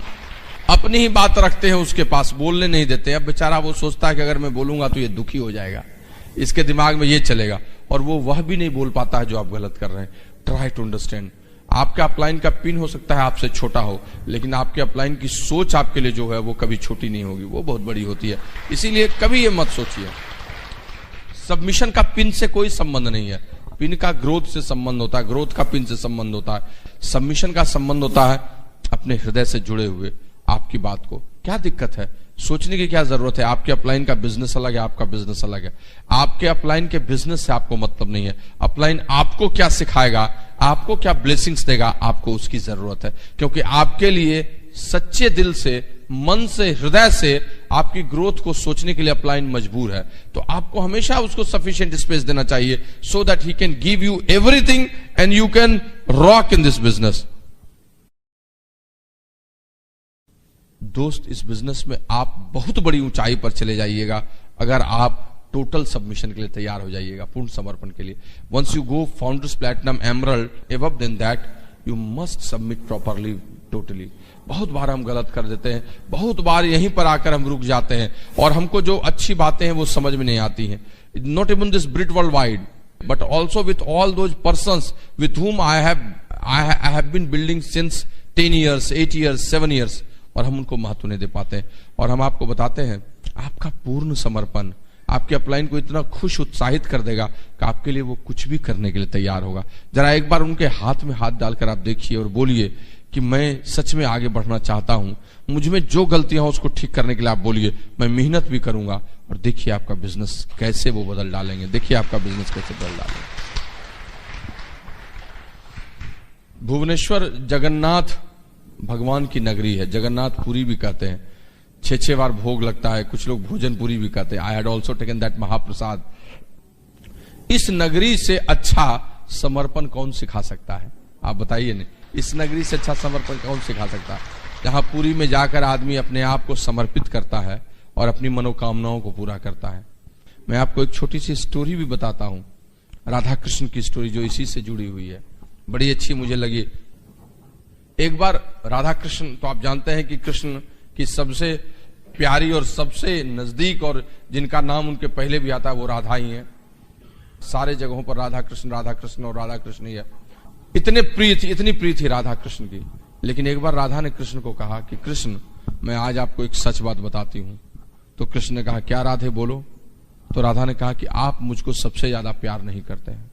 अपनी ही बात रखते हैं उसके पास, बोलने नहीं देते। अब बेचारा वो सोचता है कि अगर मैं बोलूंगा तो ये दुखी हो जाएगा, इसके दिमाग में ये चलेगा, और वो वह भी नहीं बोल पाता है जो आप गलत कर रहे हैं। Try to understand. आपका अपलाइन का पिन हो सकता है आपसे छोटा हो, लेकिन आपके अपलाइन की सोच आपके लिए जो है वो कभी छोटी नहीं होगी, वो बहुत बड़ी होती है। इसीलिए कभी ये मत सोचिए। सबमिशन का पिन से कोई संबंध नहीं है। पिन का ग्रोथ से संबंध होता है, ग्रोथ का पिन से संबंध होता है। सबमिशन का संबंध होता है अपने हृदय से जुड़े हुए आपकी बात को। क्या दिक्कत है? सोचने की क्या जरूरत है? आपके अपलाइन का बिजनेस अलग है, आपका बिजनेस अलग है। आपके अपलाइन के बिजनेस से आपको मतलब नहीं है। अपलाइन आपको क्या सिखाएगा, आपको क्या ब्लेसिंग्स देगा, आपको उसकी जरूरत है। क्योंकि आपके लिए सच्चे दिल से, मन से, हृदय से आपकी ग्रोथ को सोचने के लिए अपलाइन मजबूर है। तो आपको हमेशा उसको सफिशिएंट स्पेस देना चाहिए, so that he can give you everything and you can rock in this business. दोस्त, इस बिजनेस में आप बहुत बड़ी ऊंचाई पर चले जाइएगा अगर आप टोटल सबमिशन के लिए तैयार हो जाइएगा, पूर्ण समर्पण के लिए। Once you go founders platinum emerald above then that, you must submit properly, totally. बहुत बार हम गलत कर देते हैं, बहुत बार यहीं पर आकर हम रुक जाते हैं, और हमको जो अच्छी बातें हैं वो समझ में नहीं आती हैं। Not even this Britt Worldwide, but also with all those persons with whom I have been building since 10 years, 8 years, 7 years, और हम उनको महत्व नहीं दे पाते हैं। और हम आपको बताते हैं आपका पूर्ण समर्पण आपके अपलाइन को इतना खुश, उत्साहित कर देगा कि आपके लिए वो कुछ भी करने के लिए तैयार होगा। जरा एक बार उनके हाथ में हाथ डालकर आप देखिए और बोलिए कि मैं सच में आगे बढ़ना चाहता हूं, मुझ में जो गलतियां हो उसको ठीक करने के लिए आप बोलिए, मैं मेहनत भी करूंगा। और देखिए आपका बिजनेस कैसे वो बदल डालेंगे, देखिए आपका बिजनेस कैसे बदल डालेंगे। भुवनेश्वर जगन्नाथ भगवान की नगरी है, जगन्नाथपुरी भी कहते हैं। 6 बार भोग लगता है, कुछ लोग भोजनपुरी भी कहते हैं। I had also taken that महाप्रसाद। इस नगरी से अच्छा समर्पण कौन सिखा सकता है? आप बताइए नहीं, इस नगरी से अच्छा समर्पण कौन सिखा सकता है? जहां पुरी में जाकर आदमी अपने आप को समर्पित करता है और अपनी मनोकामनाओं को पूरा करता है। मैं आपको एक छोटी सी स्टोरी भी बताता हूं, राधा कृष्ण की स्टोरी, जो इसी से जुड़ी हुई है, बड़ी अच्छी मुझे लगी। एक बार राधा कृष्ण, तो आप जानते हैं कि कृष्ण की सबसे प्यारी और सबसे नजदीक और जिनका नाम उनके पहले भी आता है वो राधा ही है। सारे जगहों पर राधा कृष्ण और राधा कृष्ण ही है। इतनी प्रिय थी राधा कृष्ण की। लेकिन एक बार राधा ने कृष्ण को कहा कि कृष्ण, मैं आज आपको एक सच बात बताती हूं। तो कृष्ण ने कहा, क्या राधे बोलो। तो राधा ने कहा कि आप मुझको सबसे ज्यादा प्यार नहीं करते हैं।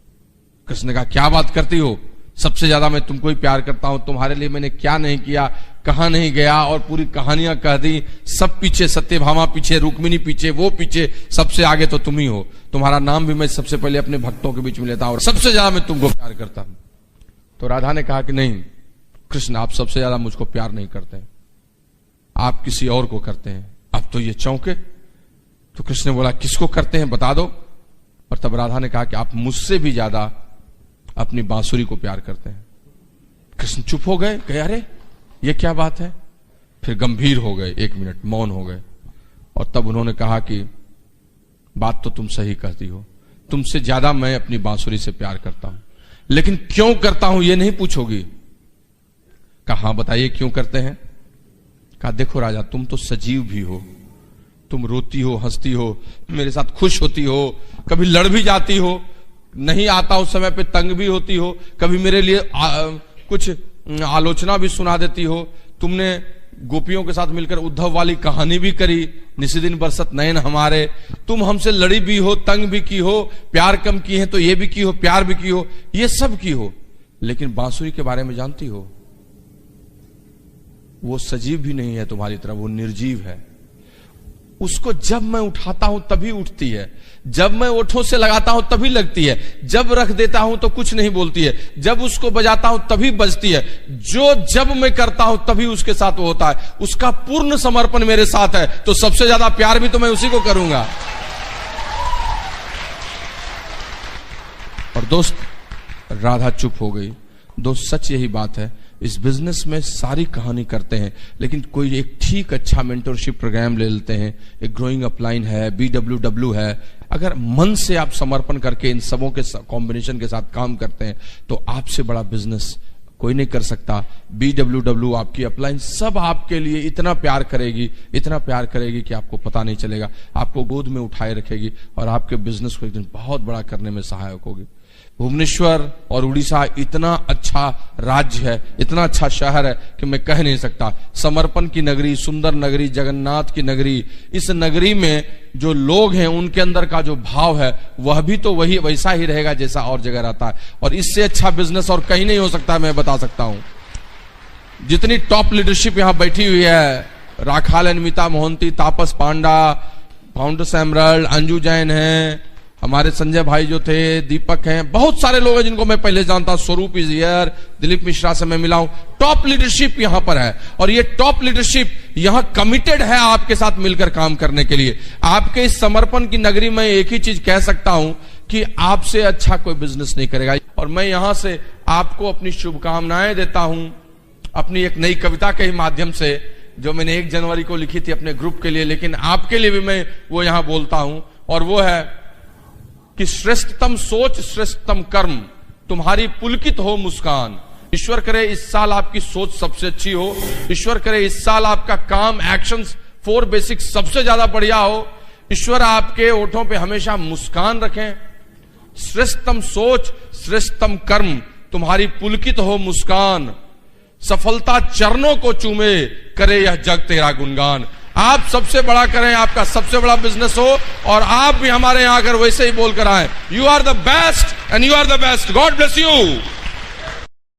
कृष्ण ने कहा क्या बात करती हो, सबसे ज्यादा मैं तुमको ही प्यार करता हूं, तुम्हारे लिए मैंने क्या नहीं किया, कहां नहीं गया, और पूरी कहानियां कह दी। सब पीछे, सत्यभामा पीछे, रुक्मिणी पीछे, वो पीछे, सबसे आगे तो तुम ही हो। तुम्हारा नाम भी मैं सबसे पहले अपने भक्तों के बीच में लेता हूं और सबसे ज्यादा मैं तुमको प्यार करता हूं। तो राधा ने कहा कि नहीं कृष्ण, आप सबसे ज्यादा मुझको प्यार नहीं करते, आप किसी और को करते हैं। अब तो ये चौंके। तो कृष्ण ने बोला किसको करते हैं बता दो। और तब राधा ने कहा कि आप मुझसे भी ज्यादा अपनी बांसुरी को प्यार करते हैं। कृष्ण चुप हो गए, कहे अरे ये क्या बात है। फिर गंभीर हो गए, 1 मिनट मौन हो गए। और तब उन्होंने कहा कि बात तो तुम सही कहती हो, तुमसे ज्यादा मैं अपनी बांसुरी से प्यार करता हूं, लेकिन क्यों करता हूं ये नहीं पूछोगी। कहा हाँ बताइए क्यों करते हैं। कहा देखो राजा, तुम तो सजीव भी हो, तुम रोती हो, हंसती हो, मेरे साथ खुश होती हो, कभी लड़ भी जाती हो, नहीं आता उस समय पे तंग भी होती हो, कभी मेरे लिए कुछ आलोचना भी सुना देती हो। तुमने गोपियों के साथ मिलकर उद्धव वाली कहानी भी करी, निशिदिन बरसत नयन हमारे। तुम हमसे लड़ी भी हो, तंग भी की हो, प्यार कम की है तो ये भी की हो, प्यार भी की हो, ये सब की हो, लेकिन बांसुरी के बारे में जानती हो, वो सजीव भी नहीं है तुम्हारी तरह, वो निर्जीव है। उसको जब मैं उठाता हूं तभी उठती है, जब मैं ओठों से लगाता हूं तभी लगती है, जब रख देता हूं तो कुछ नहीं बोलती है, जब उसको बजाता हूं तभी बजती है। जब मैं करता हूं तभी उसके साथ वो होता है। उसका पूर्ण समर्पण मेरे साथ है, तो सबसे ज्यादा प्यार भी तो मैं उसी को करूंगा। और दोस्त, राधा चुप हो गई। दोस्त सच यही बात है, इस बिजनेस में सारी कहानी करते हैं, लेकिन कोई एक ठीक अच्छा मेंटरशिप प्रोग्राम ले लेते हैं, एक ग्रोइंग अपलाइन है, BWW है। अगर मन से आप समर्पण करके इन सबों के कॉम्बिनेशन के साथ काम करते हैं तो आपसे बड़ा बिजनेस कोई नहीं कर सकता। BWW, आपकी अपलाइन, सब आपके लिए इतना प्यार करेगी, इतना प्यार करेगी कि आपको पता नहीं चलेगा, आपको गोद में उठाए रखेगी और आपके बिजनेस को एक दिन बहुत बड़ा करने में सहायक होगी। भुवनेश्वर और उड़ीसा इतना अच्छा राज्य है, इतना अच्छा शहर है कि मैं कह नहीं सकता। समर्पण की नगरी, सुंदर नगरी, जगन्नाथ की नगरी, इस नगरी में जो लोग हैं उनके अंदर का जो भाव है वह भी तो वही वैसा ही रहेगा जैसा और जगह रहता है। और इससे अच्छा बिजनेस और कहीं नहीं हो सकता, मैं बता सकता हूं। जितनी टॉप लीडरशिप यहां बैठी हुई है, राखाल अनमिता मोहंती, तापस पांडा, फाउंडर सैमरल, अंजू जैन है, हमारे संजय भाई जो थे, दीपक हैं, बहुत सारे लोग हैं जिनको मैं पहले जानता हूं, स्वरूप इज हियर, दिलीप मिश्रा से मैं मिला हूं। टॉप लीडरशिप यहां पर है और ये टॉप लीडरशिप यहां कमिटेड है आपके साथ मिलकर काम करने के लिए। आपके इस समर्पण की नगरी में एक ही चीज कह सकता हूं कि आपसे अच्छा कोई बिजनेस नहीं करेगा। और मैं यहां से आपको अपनी शुभकामनाएं देता हूं, अपनी एक नई कविता के ही माध्यम से, जो मैंने 1 जनवरी को लिखी थी अपने ग्रुप के लिए, लेकिन आपके लिए भी मैं वो यहां बोलता हूं। और वो है कि श्रेष्ठतम सोच, श्रेष्ठतम कर्म, तुम्हारी पुलकित हो मुस्कान। ईश्वर करे इस साल आपकी सोच सबसे अच्छी हो, ईश्वर करे इस साल आपका काम, एक्शंस, 4 बेसिक सबसे ज्यादा बढ़िया हो, ईश्वर आपके ओठों पे हमेशा मुस्कान रखें। श्रेष्ठतम सोच, श्रेष्ठतम कर्म, तुम्हारी पुलकित हो मुस्कान, सफलता चरणों को चूमे, करे यह जग तेरा गुणगान। आप सबसे बड़ा करें, आपका सबसे बड़ा बिजनेस हो, और आप भी हमारे यहां आकर वैसे ही बोलकर आए, you are the best and you are the best. God bless you.